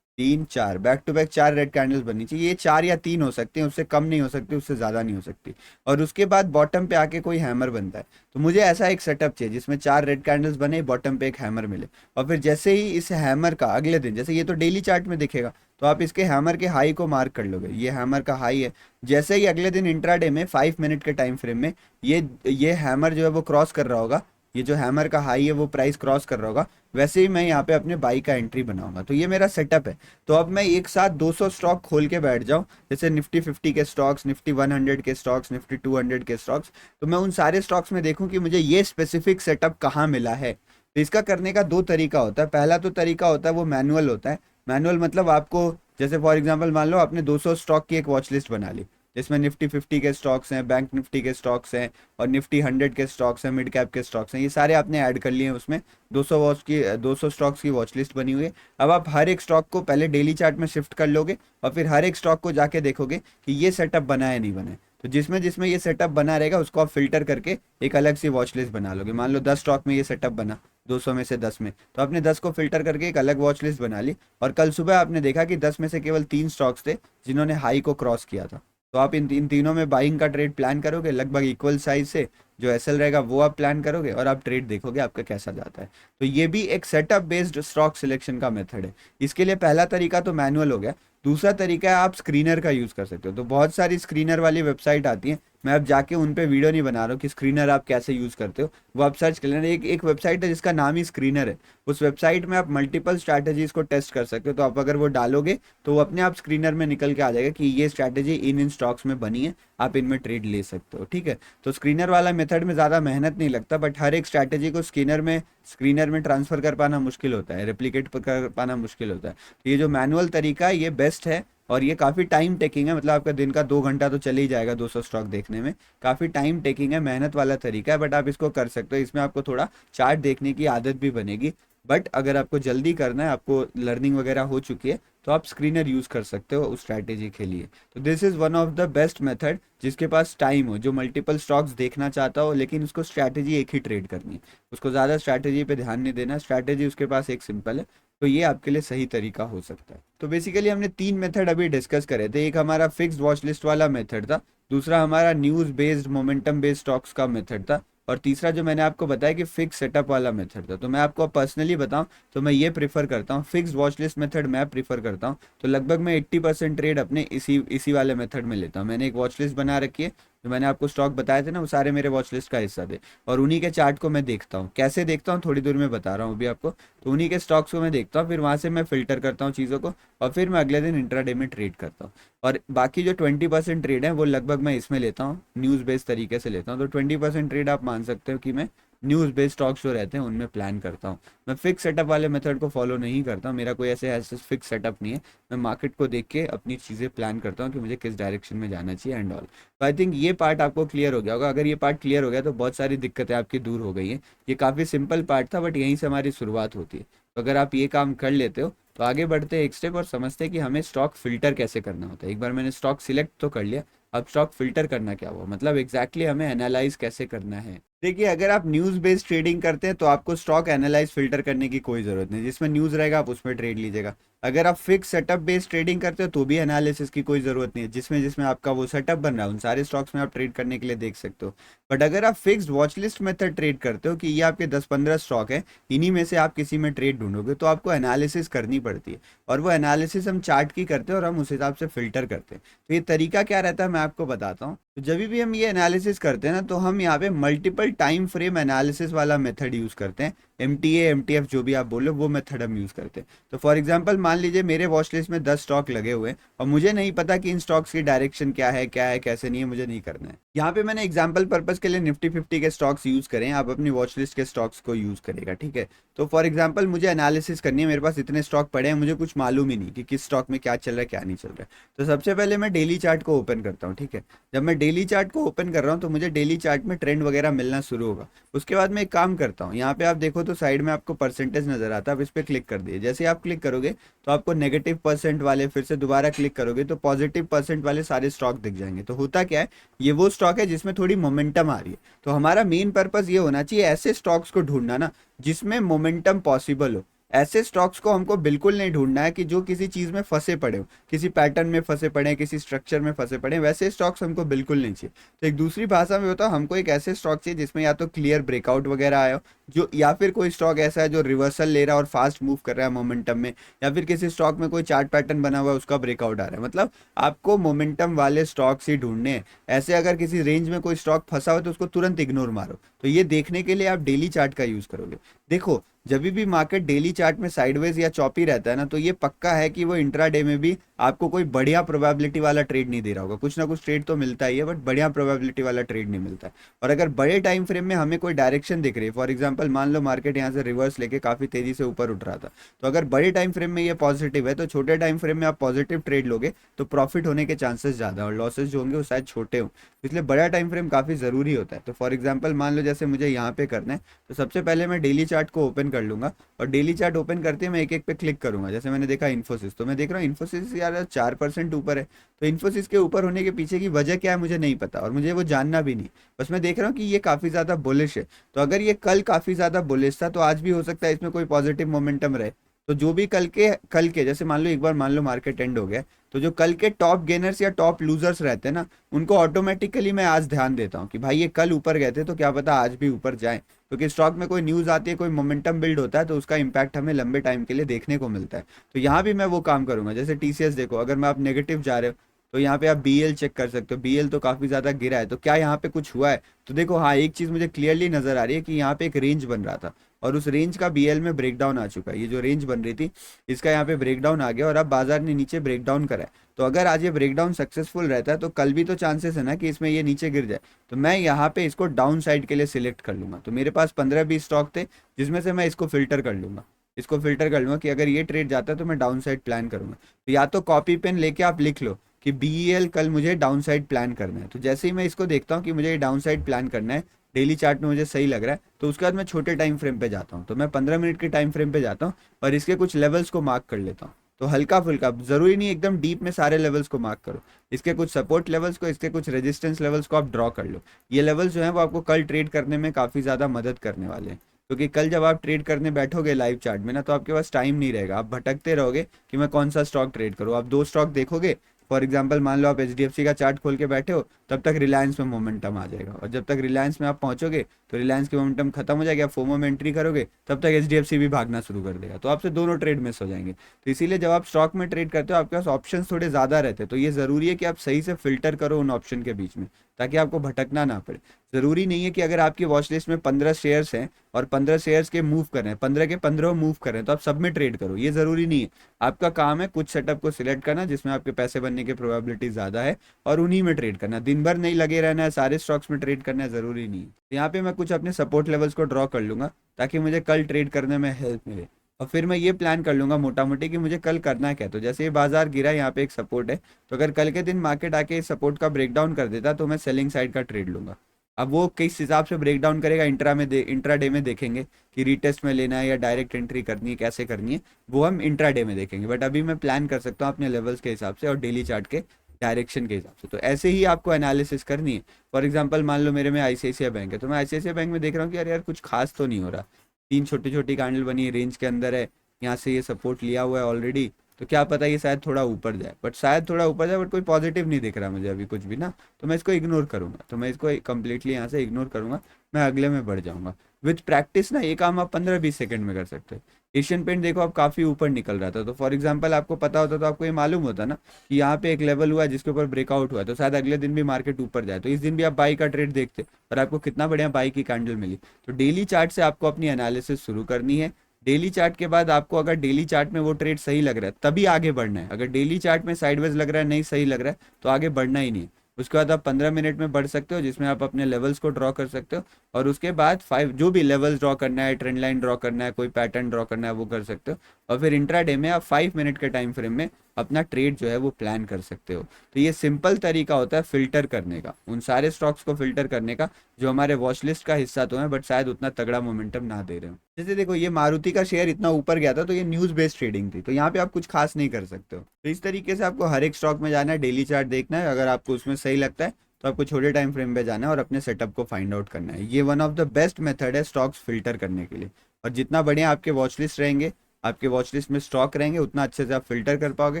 3 4, back to back 4 red candles बननी चाहिए। ये 4 या 3 हो सकती हैं, उससे कम नहीं हो सकती, उससे ज़्यादा नहीं हो सकती। और उसके बाद बॉटम पे आके कोई हैमर बनता है। तो मुझे ऐसा एक सेटअप चाहिए जिसमें 4 रेड कैंडल्स बने, बॉटम पे एक हैमर मिले, और फिर जैसे ही इस हैमर का अगले दिन, जैसे ये तो डेली चार्ट में दिखेगा, तो आप इसके हैमर के हाई को मार्क कर लोगे, ये हैमर का हाई है। जैसे ही अगले दिन इंट्राडे में 5 मिनट के टाइम फ्रेम में ये हैमर जो है वो क्रॉस कर रहा होगा, ये जो हैमर का हाई है वो प्राइस क्रॉस कर रहा होगा, वैसे ही मैं यहाँ पे अपने बाई का एंट्री बनाऊंगा। तो ये मेरा सेटअप है। तो अब मैं एक साथ 200 स्टॉक खोल के बैठ जाऊं, जैसे निफ्टी 50 के स्टॉक्स, निफ्टी 100 के स्टॉक्स, निफ्टी 200 के स्टॉक्स, तो मैं उन सारे स्टॉक्स में देखूं कि मुझे ये स्पेसिफिक सेटअप कहाँ मिला है। तो इसका करने का 2 तरीका होता है। पहला तो तरीका होता है वो मैनुअल होता है। मैनुअल मतलब आपको, जैसे फॉर एग्जाम्पल मान लो आपने 200 स्टॉक की एक वॉच लिस्ट बना ली, जिसमें निफ्टी 50 के स्टॉक्स हैं, बैंक निफ्टी के स्टॉक्स हैं, और निफ्टी 100 के स्टॉक्स हैं, मिड कैप के स्टॉक्स हैं, ये सारे आपने ऐड कर लिए हैं उसमें। 200 स्टॉक्स की वॉच लिस्ट बनी हुई है। अब आप हर एक स्टॉक को पहले डेली चार्ट में शिफ्ट कर लोगे और फिर हर एक स्टॉक को जाके देखोगे कि ये सेटअप बना है नहीं बना है। तो जिसमें जिसमें ये सेटअप बना रहेगा उसको आप फिल्टर करके एक अलग सी वॉच लिस्ट बना लोगे। मान लो 10 स्टॉक में ये सेटअप बना, 200 में से 10 में, तो आपने 10 को फिल्टर करके एक अलग वॉच लिस्ट बना ली, और कल सुबह आपने देखा कि 10 में से केवल 3 स्टॉक्स थे जिन्होंने हाई को क्रॉस किया था। तो आप इन तीनों में बाइंग का ट्रेड प्लान करोगे लगभग इक्वल साइज से, जो एसएल रहेगा वो आप प्लान करोगे और आप ट्रेड देखोगे आपका कैसा जाता है। तो ये भी एक सेटअप बेस्ड स्टॉक सिलेक्शन का मेथड है। इसके लिए पहला तरीका तो मैनुअल हो गया। दूसरा तरीका है आप स्क्रीनर का यूज़ कर सकते हो। तो बहुत सारी स्क्रीनर वाली वेबसाइट आती हैं, मैं अब जाके उन पे वीडियो नहीं बना रहा हूँ कि स्क्रीनर आप कैसे यूज़ करते हो, वो आप सर्च कर लेना। एक वेबसाइट है जिसका नाम ही स्क्रीनर है। उस वेबसाइट में आप मल्टीपल स्ट्रैटेजीज को टेस्ट कर सकते हो। तो आप अगर वो डालोगे तो वो अपने आप स्क्रीनर में निकल के आ जाएगा कि ये स्ट्रैटेजी इन स्टॉक्स में बनी है, आप इनमें ट्रेड ले सकते हो। ठीक है, तो स्क्रीनर वाला मेथड में ज़्यादा मेहनत नहीं लगता, बट हर एक स्ट्रैटेजी को स्क्रीनर में ट्रांसफ़र कर पाना मुश्किल होता है, रेप्लिकेट कर पाना मुश्किल होता है। तो ये जो मैनुअल तरीका है ये बेस्ट है, और ये काफ़ी टाइम टेकिंग है। मतलब आपका दिन का 2 घंटा तो चले ही जाएगा 200 स्टॉक देखने में। काफ़ी टाइम टेकिंग है, मेहनत वाला तरीका है, बट आप इसको कर सकते हो। इसमें आपको थोड़ा चार्ट देखने की आदत भी बनेगी, बट अगर आपको जल्दी करना है, आपको लर्निंग वगैरह हो चुकी है, तो आप स्क्रीनर यूज़ कर सकते हो उस स्ट्रैटेजी के लिए। तो this is one of the best method जिसके पास टाइम हो, जो मल्टीपल स्टॉक्स देखना चाहता हो लेकिन उसको स्ट्रैटेजी एक ही ट्रेड करनी है, उसको ज़्यादा स्ट्रैटेजी पे ध्यान नहीं देना, स्ट्रैटेजी उसके पास एक सिंपल है। तो ये आपके लिए सही तरीका हो सकता है। तो बेसिकली हमने 3 मेथड अभी डिस्कस करे थे। एक हमारा फिक्स्ड वॉच लिस्ट वाला मेथड था, दूसरा हमारा news based momentum based stocks का मेथड था, और तीसरा जो मैंने आपको बताया कि फिक्स सेटअप वाला मेथड था। तो मैं आपको पर्सनली बताऊं तो मैं ये प्रीफर करता हूँ, फिक्स वॉच लिस्ट मेथड मैं प्रीफर करता हूँ। तो लगभग मैं 80% ट्रेड अपने इसी वाले मेथड में लेता हूँ। मैंने एक वॉच लिस्ट बना रखी है, जो मैंने आपको स्टॉक बताए थे ना, वो सारे मेरे वॉच लिस्ट का हिस्सा थे, और उन्हीं के चार्ट को मैं देखता हूँ। कैसे देखता हूँ थोड़ी देर में बता रहा हूँ अभी आपको। तो उन्हीं के स्टॉक्स को मैं देखता हूँ, फिर वहाँ से मैं फिल्टर करता हूँ चीज़ों को, और फिर मैं अगले दिन इंट्राडे में ट्रेड करता हूँ। और बाकी जो 20% ट्रेड है वो लगभग मैं इसमें लेता हूँ, न्यूज़ बेस्ड तरीके से लेता हूँ। तो 20% ट्रेड आप मान सकते हो कि मैं न्यूज़ बेस्ड स्टॉक्स जो रहते हैं उनमें प्लान करता हूँ। मैं फिक्स सेटअप वाले मेथड को फॉलो नहीं करता, मेरा कोई ऐसे फिक्स सेटअप नहीं है। मैं मार्केट को देख के अपनी चीज़ें प्लान करता हूँ कि मुझे किस डायरेक्शन में जाना चाहिए एंड ऑल। तो आई थिंक ये पार्ट आपको क्लियर हो गया होगा। अगर ये पार्ट क्लियर हो गया तो बहुत सारी दिक्कतें आपकी दूर हो गई हैं। ये काफ़ी सिंपल पार्ट था, बट यहीं से हमारी शुरुआत होती है। तो अगर आप ये काम कर लेते हो तो आगे बढ़ते हैं एक स्टेप और समझते हैं कि हमें स्टॉक फिल्टर कैसे करना होता है। एक बार मैंने स्टॉक सिलेक्ट तो कर लिया, अब स्टॉक फिल्टर करना क्या हुआ, मतलब एग्जैक्टली हमें एनालाइज कैसे करना है। देखिए, अगर आप न्यूज़ बेस्ड ट्रेडिंग करते हैं तो आपको स्टॉक एनालाइज फिल्टर करने की कोई ज़रूरत नहीं, जिसमें न्यूज़ रहेगा आप उसमें ट्रेड लीजिएगा। अगर आप फिक्स सेटअप बेस्ड ट्रेडिंग करते हो तो भी एनालिसिस की कोई ज़रूरत नहीं है, जिसमें जिसमें आपका वो सेटअप बन रहा है उन सारे स्टॉक्स में आप ट्रेड करने के लिए देख सकते हो। बट अगर आप fixed watch list method trade करते हो कि ये आपके 10-15 स्टॉक है, इन्हीं में से आप किसी में ट्रेड ढूंढोगे, तो आपको एनालिसिस करनी पड़ती है, और वो एनालिसिस हम चार्ट की करते हैं और हम उस हिसाब से फिल्टर करते हैं। तो ये तरीका क्या रहता है मैं आपको बताता हूँ। तो जब भी हम ये एनालिसिस करते हैं ना, तो हम यहाँ पे मल्टीपल टाइम फ्रेम एनालिसिस वाला मेथड यूज़ करते हैं। MTA MTF जो भी आप बोलो वो मेथड हम यूज़ करते हैं। तो फॉर एग्जांपल मान लीजिए मेरे वॉच लिस्ट में 10 स्टॉक लगे हुए हैं, और मुझे नहीं पता कि इन स्टॉक्स की डायरेक्शन क्या है कैसे नहीं है, मुझे नहीं करना है। यहाँ पे मैंने एग्जांपल पर्पस के लिए निफ्टी 50 के स्टॉक्स यूज़ करें, आप अपनी वॉच लिस्ट के स्टॉक्स को यूज़ करेगा, ठीक है। तो फॉर एग्जांपल मुझे एनालिसिस करनी है, मेरे पास इतने स्टॉक पड़े हैं, मुझे कुछ मालूम ही नहीं कि किस स्टॉक में क्या चल रहा है क्या नहीं चल रहा है। तो सबसे पहले मैं डेली चार्ट को ओपन करता हूँ, ठीक है। जब मैं डेली चार्ट को ओपन कर रहा हूँ तो मुझे डेली चार्ट में ट्रेंड वगैरह मिलना शुरू होगा। उसके बाद मैं एक काम करता हूँ, यहाँ पे आप देखो तो साइड में आपको परसेंटेज नजर आता है, आप इस पर क्लिक कर दिए। जैसे आप क्लिक करोगे तो आपको नेगेटिव परसेंट वाले, फिर से दोबारा क्लिक करोगे तो पॉजिटिव परसेंट वाले सारे स्टॉक दिख जाएंगे। तो होता क्या है, ये वो स्टॉक है जिसमें थोड़ी मोमेंटम आ रही है। तो हमारा मेन पर्पस ये होना चाहिए ऐसे स्टॉक्स को ढूंढना ना जिसमें मोमेंटम पॉसिबल हो। ऐसे स्टॉक्स को हमको बिल्कुल नहीं ढूंढना है कि जो किसी चीज़ में फंसे पड़े हो, किसी पैटर्न में फंसे पड़े हैं, किसी स्ट्रक्चर में फंसे पड़े हैं, वैसे स्टॉक्स हमको बिल्कुल नहीं चाहिए। तो एक दूसरी भाषा में होता है, हमको एक ऐसे स्टॉक चाहिए जिसमें या तो क्लियर ब्रेकआउट वगैरह आया हो, जो या फिर कोई स्टॉक ऐसा है जो रिवर्सल ले रहा है और फास्ट मूव कर रहा है मोमेंटम में, या फिर किसी स्टॉक में कोई चार्ट पैटर्न बना हुआ है उसका ब्रेकआउट आ रहा है। मतलब आपको मोमेंटम वाले स्टॉक्स ही ढूंढने हैं। ऐसे अगर किसी रेंज में कोई स्टॉक फंसा हो तो उसको तुरंत इग्नोर मारो। तो ये देखने के लिए आप डेली चार्ट का यूज़ करोगे। देखो, जब भी मार्केट डेली चार्ट में साइडवेज या चॉपी रहता है ना, तो ये पक्का है कि वो इंट्राडे में भी आपको कोई बढ़िया प्रोबेबिलिटी वाला ट्रेड नहीं दे रहा होगा। कुछ ना कुछ ट्रेड तो मिलता ही है, बट बढ़िया प्रोबेबिलिटी वाला ट्रेड नहीं मिलता है। और अगर बड़े टाइम फ्रेम में हमें कोई डायरेक्शन दिख रही है, फॉर एग्जांपल मान लो मार्केट यहाँ से रिवर्स लेके काफ़ी तेज़ी से ऊपर उठ रहा था, तो अगर बड़े टाइम फ्रेम में ये पॉजिटिव है तो छोटे टाइम फ्रेम में आप पॉजिटिव ट्रेड लोगे तो प्रॉफिट होने के चांसेस ज़्यादा, और लॉसेज जो होंगे वो शायद छोटे हों। इसलिए बड़ा टाइम फ्रेम काफ़ी ज़रूरी होता है। तो फॉर एग्जाम्पल मान लो जैसे मुझे यहाँ पे करना है, तो सबसे पहले मैं डेली चार्ट को ओपन कर लूंगा और डेली चार्ट ओपन करते ही मैं एक एक पे क्लिक करूंगा। जैसे मैंने देखा इन्फोसिस, तो मैं देख रहा हूँ इन्फोसिस यार 4% ऊपर है। तो इन्फोसिस के ऊपर होने के पीछे की वजह क्या है मुझे नहीं पता और मुझे वो जानना भी नहीं। बस मैं देख रहा हूँ कि ये काफ़ी ज़्यादा बुलिश है। तो अगर ये कल काफ़ी ज़्यादा बुलिश था तो आज भी हो सकता है इसमें कोई पॉजिटिव मोमेंटम रहे। तो जो भी कल के जैसे मान लो एक बार मान लो मार्केट एंड हो गया, तो जो कल के टॉप गेनर्स या टॉप लूजर्स रहते हैं ना, उनको ऑटोमेटिकली मैं आज ध्यान देता हूँ कि भाई ये कल ऊपर गए थे तो क्या पता आज भी ऊपर जाए। क्योंकि स्टॉक में कोई न्यूज़ आती है, कोई मोमेंटम बिल्ड होता है तो उसका इम्पैक्ट हमें लंबे टाइम के लिए देखने को मिलता है। तो यहाँ भी मैं वो काम करूंगा। जैसे टीसीएस देखो, अगर मैं आप नेगेटिव जा रहे हो तो यहाँ पे आप बीएल चेक कर सकते हो। बीएल तो काफ़ी ज़्यादा गिरा है, तो क्या यहाँ पे कुछ हुआ है? तो देखो हाँ, एक चीज़ मुझे क्लियरली नज़र आ रही है कि यहाँ पे एक रेंज बन रहा था और उस रेंज का बीएल में ब्रेकडाउन आ चुका है। ये जो रेंज बन रही थी इसका यहाँ पे ब्रेकडाउन आ गया और अब बाजार ने नीचे ब्रेकडाउन करा है। तो अगर आज ये ब्रेकडाउन सक्सेसफुल रहता है तो कल भी तो चांसेस है ना कि इसमें ये नीचे गिर जाए। तो मैं यहाँ पे इसको डाउन साइड के लिए सिलेक्ट कर लूंगा। तो मेरे पास 15-20 स्टॉक थे जिसमें से मैं इसको फिल्टर कर लूंगा। इसको फिल्टर कर लूंगा कि अगर ये ट्रेड जाता है तो मैं डाउन साइड प्लान करूंगा। तो या तो कॉपी पेन लेके आप लिख लो कि बीईएल कल मुझे डाउन साइड प्लान करना है। तो जैसे ही मैं इसको देखता हूँ कि मुझे डाउन साइड प्लान करना है, डेली चार्ट में मुझे सही लग रहा है, तो उसके बाद मैं छोटे टाइम फ्रेम पे जाता हूँ। तो मैं 15 मिनट के टाइम फ्रेम पे जाता हूँ और इसके कुछ लेवल्स को मार्क कर लेता हूँ। तो हल्का फुल्का, जरूरी नहीं एकदम डीप में सारे लेवल्स को मार्क करो। इसके कुछ सपोर्ट लेवल्स को, इसके कुछ रेजिस्टेंस लेवल्स को आप ड्रॉ कर लो। ये लेवल्स जो है वो आपको कल ट्रेड करने में काफ़ी ज़्यादा मदद करने वाले हैं। क्योंकि कल जब आप ट्रेड करने बैठोगे लाइव चार्ट में ना, तो आपके पास टाइम नहीं रहेगा, आप भटकते रहोगे कि मैं कौन सा स्टॉक ट्रेड करूँ। आप दो स्टॉक देखोगे, फॉर एग्जांपल मान लो आप एचडीएफसी का चार्ट खोल के बैठे हो, तब तक रिलायंस में मोमेंटम आ जाएगा और जब तक रिलायंस में आप पहुंचोगे तो रिलायंस की मोमेंटम खत्म हो जाएगी, आप फोमो में एंट्री करोगे, तब तक एचडीएफसी भी भागना शुरू कर देगा। तो आपसे दोनों ट्रेड मिस हो जाएंगे। तो इसीलिए जब आप स्टॉक में ट्रेड करते हो आपके पास ऑप्शन थोड़े ज़्यादा रहते हैं। तो ये ज़रूरी है कि आप सही से फिल्टर करो उन ऑप्शन के बीच में, ताकि आपको भटकना ना पड़े। ज़रूरी नहीं है कि अगर आपकी वॉच लिस्ट में 15 शेयर्स हैं और 15 शेयर्स के मूव कर रहे हैं, 15 के 15 मूव कर रहे हैं, तो आप सब में ट्रेड करो, ये ज़रूरी नहीं है। आपका काम है कुछ सेटअप को सिलेक्ट करना जिसमें आपके पैसे बनने की प्रोबेबिलिटी ज़्यादा है और उन्हीं में ट्रेड करना। दिन भर नहीं लगे रहना है, सारे स्टॉक्स में ट्रेड करना है, ज़रूरी नहीं है। तो यहाँ पे मैं कुछ अपने सपोर्ट लेवल्स को ड्रॉ कर लूँगा ताकि मुझे कल ट्रेड करने में हेल्प मिले। और फिर मैं ये प्लान कर लूँगा मोटा मोटी कि मुझे कल करना क्या है। तो जैसे ये बाजार गिरा, यहाँ पे एक सपोर्ट है, तो अगर कल के दिन मार्केट आके इस सपोर्ट का ब्रेकडाउन कर देता तो मैं सेलिंग साइड का ट्रेड लूँगा। अब वो किस हिसाब से ब्रेकडाउन करेगा इंट्राडे में देखेंगे कि रीटेस्ट में लेना है या डायरेक्ट एंट्री करनी है, कैसे करनी है, वो हम इंट्राडे में देखेंगे। बट अभी मैं प्लान कर सकता हूँ अपने लेवल्स के हिसाब से और डेली चार्ट के डायरेक्शन के हिसाब से। तो ऐसे ही आपको एनालिसिस करनी है। फॉर एग्जांपल मान लो मेरे में आईसीआईसीआई बैंक है, तो मैं आईसीआईसीआई बैंक में देख रहा हूँ कि यार यार कुछ खास तो नहीं हो रहा, 3 छोटी छोटी कैंडल बनी है, रेंज के अंदर है, यहाँ से ये सपोर्ट लिया हुआ है ऑलरेडी, तो क्या पता ये शायद थोड़ा ऊपर जाए, बट शायद थोड़ा ऊपर जाए, बट कोई पॉजिटिव नहीं दिख रहा मुझे अभी कुछ भी ना। तो मैं इसको इग्नोर करूंगा, तो मैं इसको कंप्लीटली यहाँ से इग्नोर करूंगा, मैं अगले में बढ़ जाऊंगा। विथ प्रैक्टिस ना ये काम आप 15-20 सेकंड में कर सकते हो। एशियन पेंट देखो अब काफ़ी ऊपर निकल रहा था, तो फॉर एग्जांपल आपको पता होता तो आपको ये मालूम होता ना कि यहाँ पे एक लेवल हुआ है जिसके ऊपर ब्रेकआउट हुआ है, तो शायद अगले दिन भी मार्केट ऊपर जाए। तो इस दिन भी आप बाई का ट्रेड देखते और आपको कितना बढ़िया बाई की कैंडल मिली। तो डेली चार्ट से आपको अपनी एनालिसिस शुरू करनी है। डेली चार्ट के बाद आपको अगर डेली चार्ट में वो ट्रेड सही लग रहा है तभी आगे बढ़ना है। अगर डेली चार्ट में साइडवेज लग रहा है, नहीं सही लग रहा है, तो आगे बढ़ना ही नहीं है। उसके बाद आप 15 मिनट में बढ़ सकते हो जिसमें आप अपने लेवल्स को ड्रॉ कर सकते हो और उसके बाद 5 जो भी लेवल्स ड्रॉ करना है, ट्रेंड लाइन ड्रॉ करना है, कोई पैटर्न ड्रॉ करना है, वो कर सकते हो। और फिर इंट्राडे में आप 5 मिनट के टाइम फ्रेम में अपना ट्रेड जो है वो प्लान कर सकते हो। तो ये सिंपल तरीका होता है फिल्टर करने का, उन सारे स्टॉक्स को फिल्टर करने का जो हमारे वॉच लिस्ट का हिस्सा तो है बट शायद उतना तगड़ा मोमेंटम ना दे रहे हो। जैसे देखो ये मारुति का शेयर इतना ऊपर गया था तो ये न्यूज़ बेस्ड ट्रेडिंग थी, तो यहाँ पे आप कुछ खास नहीं कर सकते हो। तो इस तरीके से आपको हर एक स्टॉक में जाना है, डेली चार्ट देखना है, अगर आपको उसमें सही लगता है तो आपको छोटे टाइम फ्रेम पे जाना है और अपने सेटअप को फाइंड आउट करना है। ये one of the best method है स्टॉक्स फिल्टर करने के लिए। और जितना बढ़िया आपके वॉच लिस्ट रहेंगे, आपके वॉच लिस्ट में स्टॉक रहेंगे, उतना अच्छे से आप फिल्टर कर पाओगे।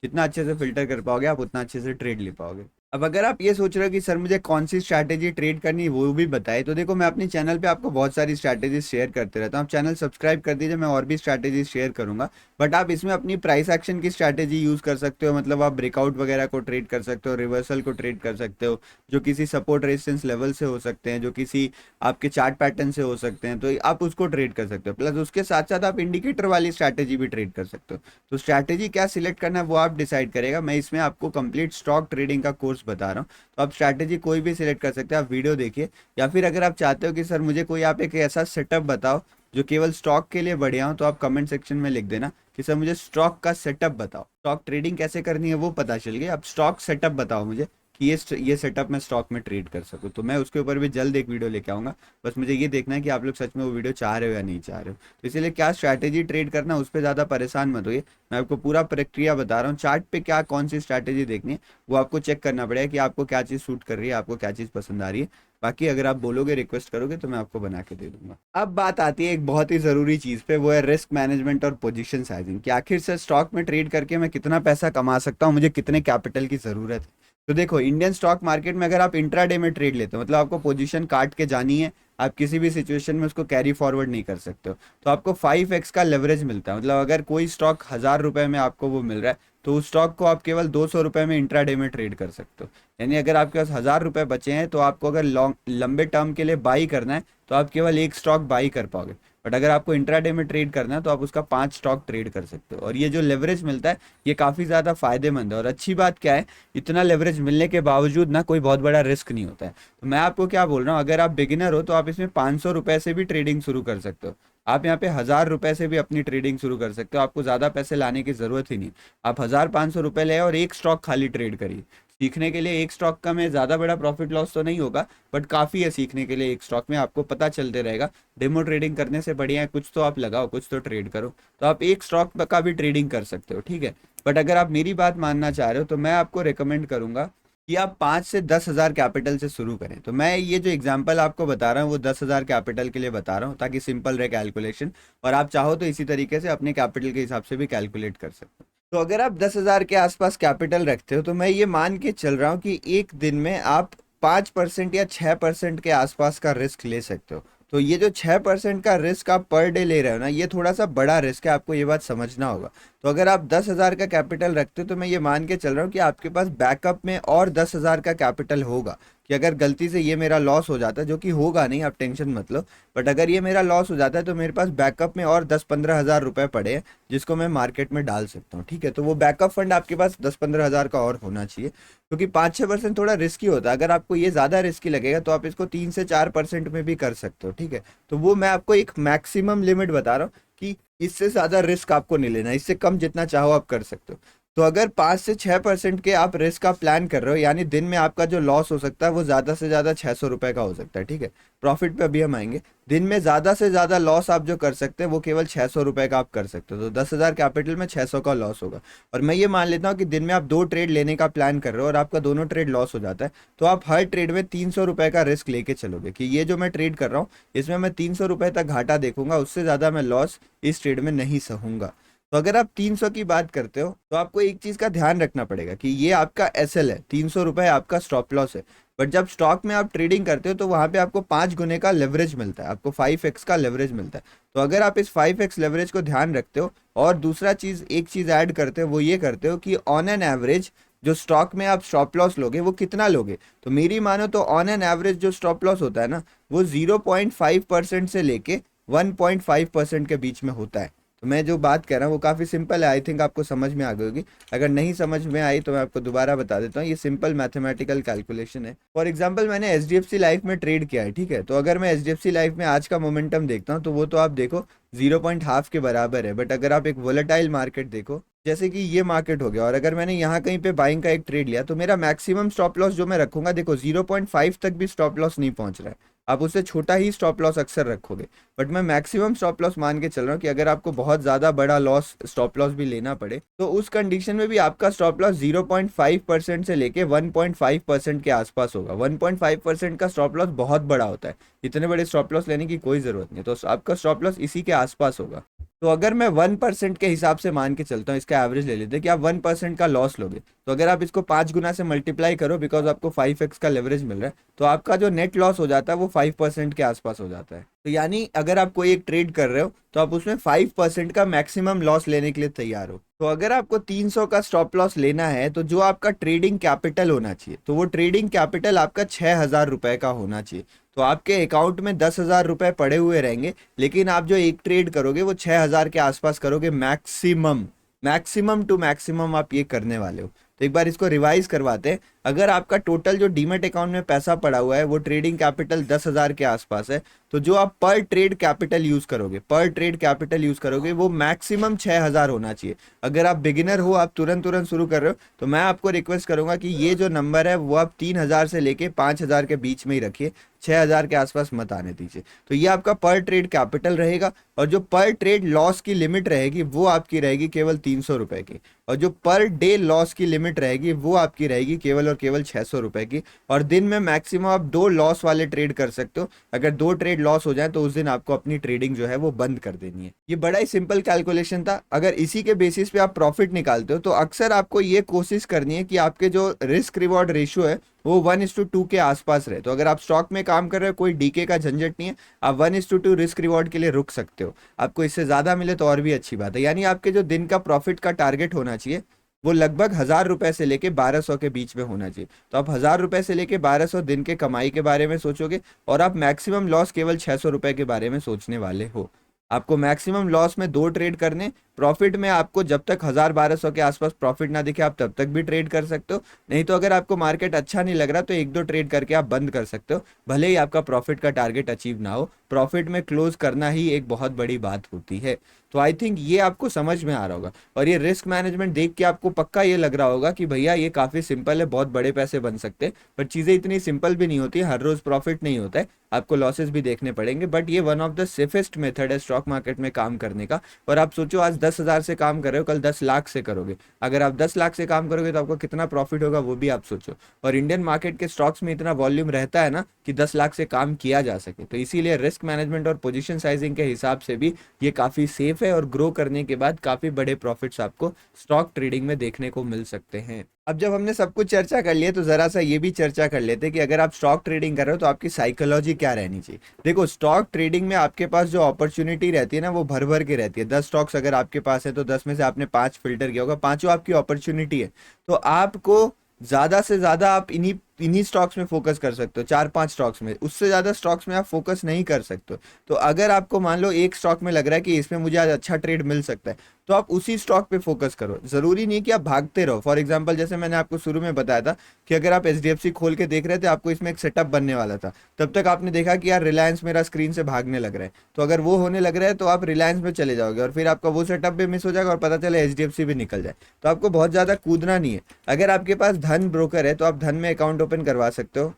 जितना अच्छे से फिल्टर कर पाओगे आप उतना अच्छे से ट्रेड ले पाओगे। अब अगर आप ये सोच रहे हो कि सर मुझे कौन सी स्ट्रैटेजी ट्रेड करनी है वो भी बताए, तो देखो मैं अपने चैनल पे आपको बहुत सारी स्ट्रैटेजीज शेयर करते रहता हूँ। आप चैनल सब्सक्राइब कर दीजिए, मैं और भी स्ट्रैटेजीज शेयर करूंगा। बट आप इसमें अपनी प्राइस एक्शन की स्ट्रैटेजी यूज़ कर सकते हो, मतलब आप ब्रेकआउट वगैरह को ट्रेड कर सकते हो, रिवर्सल को ट्रेड कर सकते हो, जो किसी सपोर्ट रेजिस्टेंस लेवल से हो सकते हैं, जो किसी आपके चार्ट पैटर्न से हो सकते हैं, तो आप उसको ट्रेड कर सकते हो। प्लस उसके साथ साथ आप इंडिकेटर वाली स्ट्रैटेजी भी ट्रेड कर सकते हो। तो स्ट्रैटेजी क्या सिलेक्ट करना है वो आप डिसाइड करेगा। मैं इसमें आपको कंप्लीट स्टॉक ट्रेडिंग का कोर्स बता रहा हूँ, तो आप स्ट्रैटेजी कोई भी सिलेक्ट कर सकते हैं। आप वीडियो देखिए, या फिर अगर आप चाहते हो कि सर मुझे कोई आप एक ऐसा सेटअप बताओ जो केवल स्टॉक के लिए बढ़िया हो, तो आप कमेंट सेक्शन में लिख देना कि सर मुझे स्टॉक का सेटअप बताओ। स्टॉक ट्रेडिंग कैसे करनी है वो पता चल गई, अब स्टॉक सेटअप बताओ मुझे कि ये सेटअप मैं स्टॉक में ट्रेड कर सकूँ। तो मैं उसके ऊपर भी जल्द एक वीडियो लेके आऊँगा। बस मुझे ये देखना है कि आप लोग सच में वो वीडियो चाह रहे हो या नहीं चाह रहे हो। तो इसीलिए क्या स्ट्रैटेजी ट्रेड करना, उस पर ज़्यादा परेशान मत होइए। मैं आपको पूरा प्रक्रिया बता रहा हूँ, चार्ट पे क्या कौन सी स्ट्रैटेजी देखनी है वो आपको चेक करना पड़ेगा कि आपको क्या चीज़ सूट कर रही है, आपको क्या चीज़ पसंद आ रही है। बाकी अगर आप बोलोगे, रिक्वेस्ट करोगे, तो मैं आपको बना के दे दूंगा। अब बात आती है एक बहुत ही ज़रूरी चीज़ पे, वो है रिस्क मैनेजमेंट और पोजीशन साइजिंग, कि आखिर से स्टॉक में ट्रेड करके मैं कितना पैसा कमा सकता हूँ, मुझे कितने कैपिटल की ज़रूरत है। तो देखो, इंडियन स्टॉक मार्केट में अगर आप इंट्राडे में ट्रेड लेते हो, मतलब आपको पोजीशन काट के जानी है, आप किसी भी सिचुएशन में उसको कैरी फॉरवर्ड नहीं कर सकते हो, तो आपको 5x का लेवरेज मिलता है। मतलब अगर कोई स्टॉक 1000 रुपए में आपको वो मिल रहा है, तो उस स्टॉक को आप केवल 200 रुपए में इंट्राडे में ट्रेड कर सकते हो। यानी अगर आपके पास 1000 रुपए बचे हैं, तो आपको अगर लॉन्ग लंबे टर्म के लिए बाई करना है, तो आप केवल एक स्टॉक बाई कर पाओगे। बट अगर आपको इंट्राडे में ट्रेड करना है, तो आप उसका 5 स्टॉक ट्रेड कर सकते हो। और ये जो लेवरेज मिलता है, ये काफ़ी ज़्यादा फायदेमंद है। और अच्छी बात क्या है, इतना लेवरेज मिलने के बावजूद ना कोई बहुत बड़ा रिस्क नहीं होता है। तो मैं आपको क्या बोल रहा हूँ, अगर आप बिगिनर हो तो आप इसमें 500 रुपए से भी ट्रेडिंग शुरू कर सकते हो। आप यहाँ पे 1000 रुपए से भी अपनी ट्रेडिंग शुरू कर सकते हो। आपको ज़्यादा पैसे लाने की ज़रूरत ही नहीं। आप 1500 रुपये ले और एक स्टॉक खाली ट्रेड करिए। सीखने के लिए एक स्टॉक का में ज़्यादा बड़ा प्रॉफिट लॉस तो नहीं होगा, बट काफ़ी है सीखने के लिए। एक स्टॉक में आपको पता चलते रहेगा। डेमो ट्रेडिंग करने से बढ़िया है कुछ तो आप लगाओ, कुछ तो ट्रेड करो। तो आप एक स्टॉक का भी ट्रेडिंग कर सकते हो, ठीक है। बट अगर आप मेरी बात मानना चाह रहे हो, तो मैं आपको रिकमेंड करूंगा कि आप 5 से 10 हज़ार कैपिटल से शुरू करें। तो मैं ये जो एग्जांपल आपको बता रहा हूँ, वो 10 हज़ार कैपिटल के लिए बता रहा हूँ, ताकि सिंपल रहे कैलकुलेशन। और आप चाहो तो इसी तरीके से अपने कैपिटल के हिसाब से भी कैलकुलेट कर सकते हो। तो अगर आप 10 हज़ार के आसपास कैपिटल रखते हो, तो मैं ये मान के चल रहा हूँ कि एक दिन में आप 5% या 6% के आसपास का रिस्क ले सकते हो। तो ये जो 6% का रिस्क आप पर डे ले रहे हो ना, ये थोड़ा सा बड़ा रिस्क है, आपको ये बात समझना होगा। तो अगर आप 10 हज़ार का कैपिटल रखते हो, तो मैं ये मान के चल रहा हूँ कि आपके पास बैकअप में और 10 हज़ार का कैपिटल होगा, कि अगर गलती से ये मेरा लॉस हो जाता है, जो कि होगा नहीं, आप टेंशन मत लो, बट अगर ये मेरा लॉस हो जाता है, तो मेरे पास बैकअप में और 10-15 हज़ार रुपए पड़े हैं, जिसको मैं मार्केट में डाल सकता हूँ, ठीक है। तो वो बैकअप फंड आपके पास 10-15 हज़ार का और होना चाहिए, क्योंकि 5-6% थोड़ा रिस्की होता है। अगर आपको ये ज़्यादा रिस्की लगेगा, तो आप इसको 3 से 4% में भी कर सकते हो, ठीक है। तो वो मैं आपको एक मैक्सिमम लिमिट बता रहा हूँ कि इससे ज़्यादा रिस्क आपको नहीं लेना, इससे कम जितना चाहो आप कर सकते हो। तो अगर 5 से 6% के आप रिस्क का प्लान कर रहे हो, यानी दिन में आपका जो लॉस हो सकता है वो ज़्यादा से ज़्यादा 600 रुपये का हो सकता है, ठीक है। प्रॉफिट पे अभी हम आएंगे। दिन में ज़्यादा से ज़्यादा लॉस आप जो कर सकते हैं, वो केवल 600 रुपये का आप कर सकते हो। तो 10 हज़ार कैपिटल में 600 का लॉस होगा। और मैं ये मान लेता हूँ कि दिन में आप 2 ट्रेड लेने का प्लान कर रहे हो, और आपका दोनों ट्रेड लॉस हो जाता है, तो आप हर ट्रेड में 300 रुपये का रिस्क लेके चलोगे, कि ये जो मैं ट्रेड कर रहा हूँ, इसमें मैं 300 रुपये तक घाटा देखूंगा, उससे ज़्यादा मैं लॉस इस ट्रेड में नहीं सहूंगा। तो अगर आप 300 की बात करते हो, तो आपको एक चीज का ध्यान रखना पड़ेगा कि ये आपका एसएल है, 300 रुपये आपका स्टॉप लॉस है। बट जब स्टॉक में आप ट्रेडिंग करते हो, तो वहां पे आपको 5 गुने का लेवरेज मिलता है, आपको 5x का लेवरेज मिलता है। तो अगर आप इस 5x लेवरेज को ध्यान रखते हो, और दूसरा चीज एक चीज ऐड करते हो, वो ये करते हो कि ऑन एन एवरेज जो स्टॉक में आप स्टॉप लॉस लोगे, वो कितना लोगे। तो मेरी मानो तो ऑन एन एवरेज जो स्टॉप लॉस होता है ना, वो 0.5% से लेके 1.5% के बीच में होता है। तो मैं जो बात कह रहा हूँ वो काफ़ी सिंपल है, आई थिंक आपको समझ में आ गई होगी। अगर नहीं समझ में आई, तो मैं आपको दोबारा बता देता हूँ। ये सिंपल मैथमेटिकल कैलकुलेशन है। फॉर एग्जांपल, मैंने एचडीएफसी लाइफ में ट्रेड किया है, ठीक है। तो अगर मैं एचडीएफसी लाइफ में आज का मोमेंटम देखता हूँ, तो वो तो आप देखो 0.5 के बराबर है। बट अगर आप एक वोलेटाइल मार्केट देखो, जैसे कि ये मार्केट हो गया, और अगर मैंने यहाँ कहीं पे बाइंग का एक ट्रेड लिया, तो मेरा मैक्सिमम स्टॉप लॉस जो मैं रखूंगा, देखो 0.5 तक भी स्टॉप लॉस नहीं पहुंच रहा है। आप उससे छोटा ही स्टॉप लॉस अक्सर रखोगे। बट मैं मैक्सिमम स्टॉप लॉस मान के चल रहा हूँ कि अगर आपको बहुत ज़्यादा बड़ा लॉस स्टॉप लॉस भी लेना पड़े, तो उस कंडीशन में भी आपका स्टॉप लॉस 0.5% से लेके 1.5% के आसपास होगा। 1.5% का स्टॉप लॉस बहुत बड़ा होता है, इतने बड़े स्टॉप लॉस लेने की कोई ज़रूरत नहीं। तो आपका स्टॉप लॉस इसी के आसपास होगा। तो अगर मैं 1% के हिसाब से मान के चलता हूँ, इसका एवरेज ले लेते हैं कि आप 1% का लॉस लोगे, तो अगर आप इसको 5 गुना से मल्टीप्लाई करो, बिकॉज आपको 5x का लेवरेज मिल रहा है, तो आपका जो नेट लॉस हो जाता है वो 5% के आसपास हो जाता है। तो यानी अगर आप कोई एक ट्रेड कर रहे हो, तो आप उसमें 5% का मैक्सिमम लॉस लेने के लिए तैयार हो। तो अगर आपको 300 का स्टॉप लॉस लेना है, तो जो आपका ट्रेडिंग कैपिटल होना चाहिए, तो वो ट्रेडिंग कैपिटल आपका 6,000 रुपए का होना चाहिए। तो आपके अकाउंट में 10,000 रुपए पड़े हुए रहेंगे, लेकिन आप जो एक ट्रेड करोगे वो 6,000 के आसपास करोगे मैक्सिमम। मैक्सिमम टू मैक्सिमम आप ये करने वाले हो। तो एक बार इसको रिवाइज करवाते हैं। अगर आपका टोटल जो डीमेट अकाउंट में पैसा पड़ा हुआ है, वो ट्रेडिंग कैपिटल 10,000 के आसपास है, तो जो आप पर ट्रेड कैपिटल यूज करोगे वो मैक्सिमम 6,000 होना चाहिए। अगर आप बिगिनर हो, आप तुरंत तुरंत शुरू कर रहे हो, तो मैं आपको रिक्वेस्ट करूंगा कि ये जो नंबर है वो आप 3,000 से लेके 5,000 के बीच में ही रखिए, 6,000 के आसपास मत आने दीजिए। तो ये आपका पर ट्रेड कैपिटल रहेगा। और जो पर ट्रेड लॉस की लिमिट रहेगी वो आपकी रहेगी केवल 300 रुपए की। और जो पर डे लॉस की लिमिट रहेगी वो आपकी रहेगी केवल और केवल 600 रुपए की। और दिन में मैक्सिमम आप 2 लॉस वाले ट्रेड कर सकते हो। अगर 2 ट्रेड लॉस हो जाए तो उस दिन आपको अपनी ट्रेडिंग जो है वो बंद कर देनी है। ये बड़ा ही सिंपल कैलकुलेशन था। अगर इसी के बेसिस पे आप प्रॉफिट निकालते हो तो अक्सर आपको ये कोशिश करनी है कि आपके जो रिस्क रिवॉर्ड रेशियो है वो 1:2 के आसपास रहे। तो अगर आप स्टॉक में काम कर रहे हो, कोई डीके का झंझट नहीं है, आप 1:2 रिस्क रिवॉर्ड के लिए रुक सकते हो। आपको इससे ज्यादा मिले तो और भी अच्छी बात है। यानी आपके जो दिन का प्रॉफिट का टारगेट होना चाहिए वो लगभग 1,000 रुपए से लेके 1,200 के बीच में होना चाहिए। तो आप 1,000 रुपए से लेके 1,200 दिन के कमाई के बारे में सोचोगे, और आप मैक्सिमम लॉस केवल 600 रुपए के बारे में सोचने वाले हो। आपको मैक्सिमम लॉस में 2 ट्रेड करने, प्रॉफिट में आपको जब तक 1,000-1,200 के आसपास प्रॉफिट ना दिखे आप तब तक भी ट्रेड कर सकते हो। नहीं तो अगर आपको मार्केट अच्छा नहीं लग रहा तो 1-2 ट्रेड करके आप बंद कर सकते हो, भले ही आपका प्रॉफिट का टारगेट अचीव ना हो। प्रॉफिट में क्लोज करना ही एक बहुत बड़ी बात होती है। तो आई थिंक ये आपको समझ में आ रहा होगा। और ये रिस्क मैनेजमेंट देख के आपको पक्का ये लग रहा होगा कि भैया ये काफी सिंपल है, बहुत बड़े पैसे बन सकते हैं। पर चीजें इतनी सिंपल भी नहीं होती, हर रोज प्रॉफिट नहीं होता है, आपको लॉसेस भी देखने पड़ेंगे। बट ये one of the safest method है स्टॉक मार्केट में काम करने का। और आप सोचो, आज 10,000 से काम कर रहे हो, कल 10 लाख से करोगे। अगर आप 10 लाख से काम करोगे तो आपको कितना प्रॉफिट होगा वो भी आप सोचो। और इंडियन मार्केट के स्टॉक्स में इतना वॉल्यूम रहता है ना कि 10 लाख से काम किया जा सके। तो इसीलिए रिस्क मैनेजमेंट और पोजीशन साइजिंग के हिसाब से भी ये काफी सेफ है। और ग्रो करने के बाद काफी बड़े प्रॉफिट्स आपको स्टॉक ट्रेडिंग में देखने को मिल सकते हैं। अब जब हमने सब कुछ चर्चा कर लिया तो जरा सा ये भी चर्चा कर लेते हैं कि अगर आप स्टॉक ट्रेडिंग कर रहे हो तो आपकी साइकोलॉजी क्या रहनी चाहिए। देखो, स्टॉक ट्रेडिंग में आपके पास जो अपॉर्चुनिटी रहती है ना वो भर भर के रहती है। 10 स्टॉक्स अगर आपके पास है तो 10 में से आपने 5 फिल्टर किया होगा, पांचों आपकी अपॉर्चुनिटी है। तो आपको ज्यादा से ज्यादा आप इन्हीं इन्हीं स्टॉक्स में फोकस कर सकते हो, 4-5 स्टॉक्स में, उससे ज्यादा स्टॉक्स में आप फोकस नहीं कर सकते हो। तो अगर आपको मान लो एक स्टॉक में लग रहा है कि इसमें मुझे आज अच्छा ट्रेड मिल सकता है तो आप उसी स्टॉक पे फोकस करो। जरूरी नहीं कि आप भागते रहो। फॉर एग्जांपल, जैसे मैंने आपको शुरू में बताया था कि अगर आप एचडीएफसी खोल के देख रहे थे, आपको इसमें एक सेटअप बनने वाला था, तब तक आपने देखा कि यार रिलायंस मेरा स्क्रीन से भागने लग रहा है। तो अगर वो होने लग रहा है तो आप रिलायंस में चले जाओगे और फिर आपका वो सेटअप भी मिस हो जाएगा और पता चले एचडीएफसी भी निकल जाए। तो आपको बहुत ज्यादा कूदना नहीं है। अगर आपके पास धन ब्रोकर है तो आप धन में अकाउंट ओपन करवा सकते हो।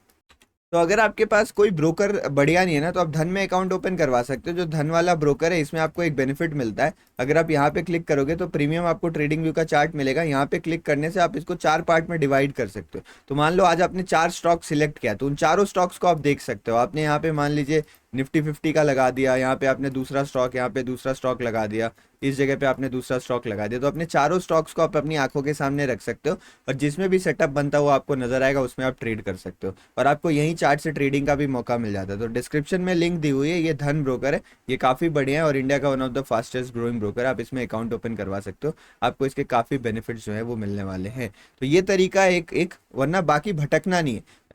तो अगर आपके पास कोई ब्रोकर बढ़िया नहीं है ना तो आप धन में अकाउंट ओपन करवा सकते हो। जो धन वाला ब्रोकर है इसमें आपको एक बेनिफिट मिलता है। अगर आप यहाँ पे क्लिक करोगे तो प्रीमियम आपको ट्रेडिंग व्यू का चार्ट मिलेगा। यहाँ पे क्लिक करने से आप इसको 4 पार्ट में डिवाइड कर सकते हो। तो मान लो आज आपने 4 स्टॉक सिलेक्ट किया तो उन चारों स्टॉक्स को आप देख सकते हो। आपने यहाँ पे मान लीजिए निफ्टी 50 का लगा दिया, यहाँ पे आपने दूसरा स्टॉक, यहाँ पे दूसरा स्टॉक लगा दिया, इस जगह पे आपने दूसरा स्टॉक लगा दिया। तो अपने चारों स्टॉक्स को आप अपनी आंखों के सामने रख सकते हो और जिसमें भी सेटअप बनता है वो आपको नजर आएगा, उसमें आप ट्रेड कर सकते हो। और आपको यही चार्ट से ट्रेडिंग का भी मौका मिल जाता है। तो डिस्क्रिप्शन में लिंक दी हुई है, ये धन ब्रोकर है, ये काफी बढ़िया है और इंडिया का one of the fastest growing broker है। आप इसमें अकाउंट ओपन करवा सकते हो, आपको इसके काफी बेनिफिट्स जो है वो मिलने वाले हैं। तो ये तरीका एक एक, वरना बाकी भटकना नहीं है।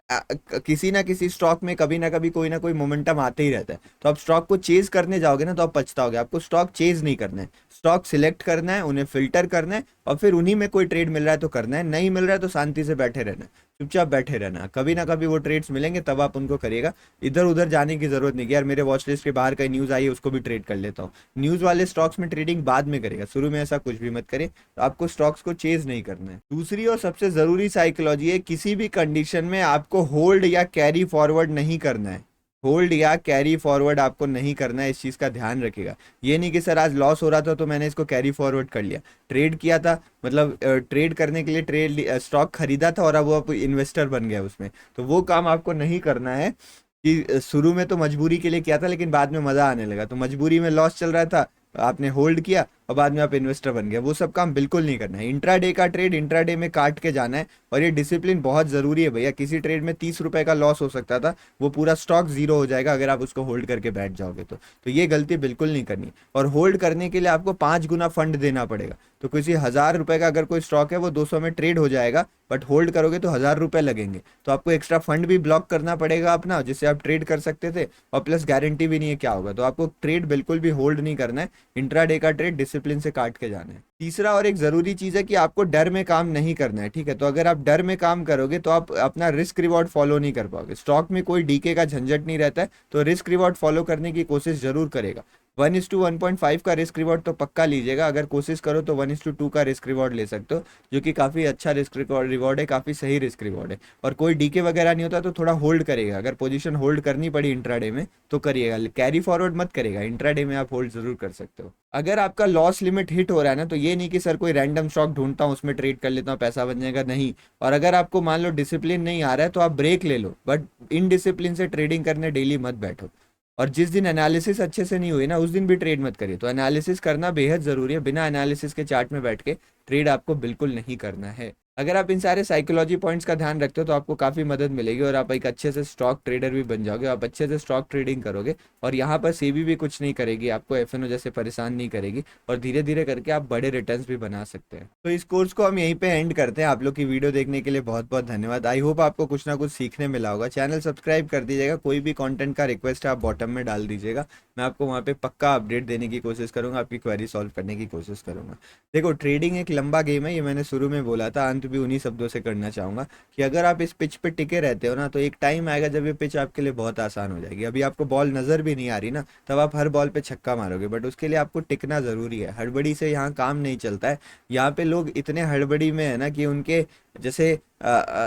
किसी ना किसी स्टॉक में कभी ना कभी कोई ना कोई मोमेंटम आते ही रहता है। तो आप स्टॉक को चेज करने जाओगे ना तो आप पछताओगे। आपको स्टॉक चेज नहीं करना है, स्टॉक सिलेक्ट करना है, उन्हें फिल्टर करना है और फिर उन्हीं में कोई ट्रेड मिल रहा है तो करना है, नहीं मिल रहा है तो शांति से बैठे रहना है, चुपचाप बैठे रहना। कभी ना कभी वो ट्रेड्स मिलेंगे तब आप उनको करिएगा। इधर उधर जाने की जरूरत नहीं कि यार मेरे वॉच लिस्ट के बाहर का न्यूज आई है उसको भी ट्रेड कर लेता हूँ। न्यूज वाले स्टॉक्स में ट्रेडिंग बाद में करेगा, शुरू में ऐसा कुछ भी मत करें। तो आपको स्टॉक्स को चेज नहीं करना है। दूसरी और सबसे जरूरी साइकोलॉजी है, किसी भी कंडीशन में आपको होल्ड या कैरी फॉरवर्ड नहीं करना है। होल्ड या कैरी फॉरवर्ड आपको नहीं करना है, इस चीज का ध्यान रखिएगा। ये नहीं कि सर आज लॉस हो रहा था तो मैंने इसको कैरी फॉरवर्ड कर लिया, ट्रेड किया था, मतलब ट्रेड करने के लिए ट्रेड स्टॉक खरीदा था और अब वो इन्वेस्टर बन गया उसमें, तो वो काम आपको नहीं करना है। कि शुरू में तो मजबूरी के लिए किया था लेकिन बाद में मजा आने लगा, तो मजबूरी में लॉस चल रहा था, आपने होल्ड किया और बाद में आप इन्वेस्टर बन गए, वो सब काम बिल्कुल नहीं करना है। इंट्राडे का ट्रेड इंट्राडे में काट के जाना है और ये डिसिप्लिन बहुत जरूरी है भैया। किसी ट्रेड में 30 रुपए का लॉस हो सकता था, वो पूरा स्टॉक जीरो हो जाएगा अगर आप उसको होल्ड करके बैठ जाओगे तो ये गलती बिल्कुल नहीं करनी। और होल्ड करने के लिए आपको 5 गुना फंड देना पड़ेगा। तो किसी 1,000 रुपए का अगर कोई स्टॉक है वो 200 में ट्रेड हो जाएगा, बट होल्ड करोगे तो 1,000 रुपए लगेंगे। तो आपको एक्स्ट्रा फंड भी ब्लॉक करना पड़ेगा अपना, जिससे आप ट्रेड कर सकते थे, और प्लस गारंटी भी नहीं है क्या होगा। तो आपको ट्रेड बिल्कुल भी होल्ड नहीं करना है। इंट्राडे का ट्रेड डिसिप्लिन से काट के जाना है। तीसरा और एक ज़रूरी चीज़ है कि आपको डर में काम नहीं करना है, ठीक है। तो अगर आप डर में काम करोगे तो आप अपना रिस्क रिवॉर्ड फॉलो नहीं कर पाओगे। स्टॉक में कोई डीके का झंझट नहीं रहता है, तो रिस्क रिवॉर्ड फॉलो करने की कोशिश जरूर करेगा। 1:1.5 का रिस्क रिवॉर्ड तो पक्का लीजिएगा। अगर कोशिश करो तो 1:2 का रिस्क रिवॉर्ड ले सकते हो, जो कि काफ़ी अच्छा रिस्क रिवॉर्ड है, काफ़ी सही रिस्क रिवॉर्ड है। और कोई डीके वगैरह नहीं होता तो थोड़ा होल्ड करेगा। अगर पोजीशन होल्ड करनी पड़ी इंट्राडे में तो करिएगा, कैरी फॉरवर्ड मत करेगा। इंट्राडे में आप होल्ड जरूर कर सकते हो। अगर आपका लॉस लिमिट हिट हो रहा है ना, तो ये नहीं कि सर कोई रैंडम स्टॉक ढूंढता हूँ उसमें ट्रेड कर लेता हूँ पैसा बन जाएगा, नहीं। और अगर आपको मान लो डिसिप्लिन नहीं आ रहा है तो आप ब्रेक ले लो, बट इनडिसिप्लिन से ट्रेडिंग करने डेली मत बैठो। और जिस दिन एनालिसिस अच्छे से नहीं हुई ना, उस दिन भी ट्रेड मत करिए। तो एनालिसिस करना बेहद ज़रूरी है। बिना एनालिसिस के चार्ट में बैठ के ट्रेड आपको बिल्कुल नहीं करना है। अगर आप इन सारे साइकोलॉजी पॉइंट्स का ध्यान रखते हो तो आपको काफ़ी मदद मिलेगी और आप एक अच्छे से स्टॉक ट्रेडर भी बन जाओगे। आप अच्छे से स्टॉक ट्रेडिंग करोगे और यहाँ पर सेबी भी कुछ नहीं करेगी, आपको एफएनओ जैसे परेशान नहीं करेगी, और धीरे धीरे करके आप बड़े रिटर्न्स भी बना सकते हैं। तो इस कोर्स को हम यहीं पे एंड करते हैं। आप लोग की वीडियो देखने के लिए बहुत बहुत धन्यवाद। आई होप आपको कुछ ना कुछ सीखने मिला होगा। चैनल सब्सक्राइब कर दीजिएगा। कोई भी कंटेंट का रिक्वेस्ट है आप बॉटम में डाल दीजिएगा, मैं आपको वहाँ पे पक्का अपडेट देने की कोशिश करूँगा, आपकी क्वेरी सॉल्व करने की कोशिश करूँगा। देखो, ट्रेडिंग एक लंबा गेम है, ये मैंने शुरू में बोला था, अंत भी उन्हीं शब्दों से करना चाहूँगा कि अगर आप इस पिच पे टिके रहते हो ना, तो एक टाइम आएगा जब ये पिच आपके लिए बहुत आसान हो जाएगी। अभी आपको बॉल नज़र भी नहीं आ रही ना, तब आप हर बॉल पे छक्का मारोगे, बट उसके लिए आपको टिकना ज़रूरी है। हड़बड़ी से यहाँ काम नहीं चलता है। यहाँ पे लोग इतने हड़बड़ी में है ना कि उनके जैसे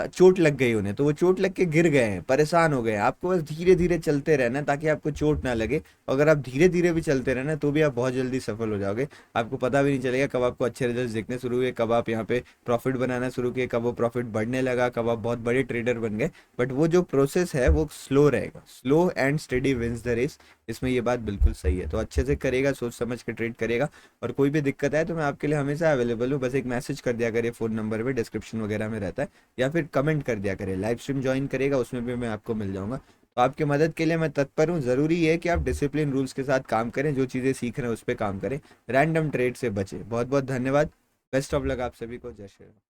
चोट लग गई उन्हें, तो वो चोट लग के गिर गए हैं, परेशान हो गए हैं। आपको बस धीरे धीरे चलते रहना है ताकि आपको चोट ना लगे। अगर आप धीरे धीरे भी चलते रहना तो भी आप बहुत जल्दी सफल हो जाओगे। आपको पता भी नहीं चलेगा कब आपको अच्छे रिजल्ट दिखने शुरू हुए, कब आप यहाँ पे प्रॉफिट बनाना शुरू किए, कब वो प्रॉफिट बढ़ने लगा, कब आप बहुत बड़े ट्रेडर बन गए। बट वो जो प्रोसेस है वो स्लो रहेगा। Slow and steady wins the race, इसमें ये बात बिल्कुल सही है। तो अच्छे से करेगा, सोच समझ के ट्रेड करेगा। और कोई भी दिक्कत है तो मैं आपके लिए हमेशा अवेलेबल हूँ। बस एक मैसेज कर दिया करिए, फ़ोन नंबर पे डिस्क्रिप्शन वगैरह में रहता है, या फिर कमेंट कर दिया करें। लाइव स्ट्रीम ज्वाइन करेगा, उसमें भी मैं आपको मिल जाऊंगा। तो आपकी मदद के लिए मैं तत्पर हूँ। ज़रूरी है कि आप डिसिप्लिन रूल्स के साथ काम करें, जो चीज़ें सीख रहे हैं उस पर काम करें, रैंडम ट्रेड से बचें। बहुत बहुत धन्यवाद। बेस्ट ऑफ लक आप सभी को। जय श्री राम।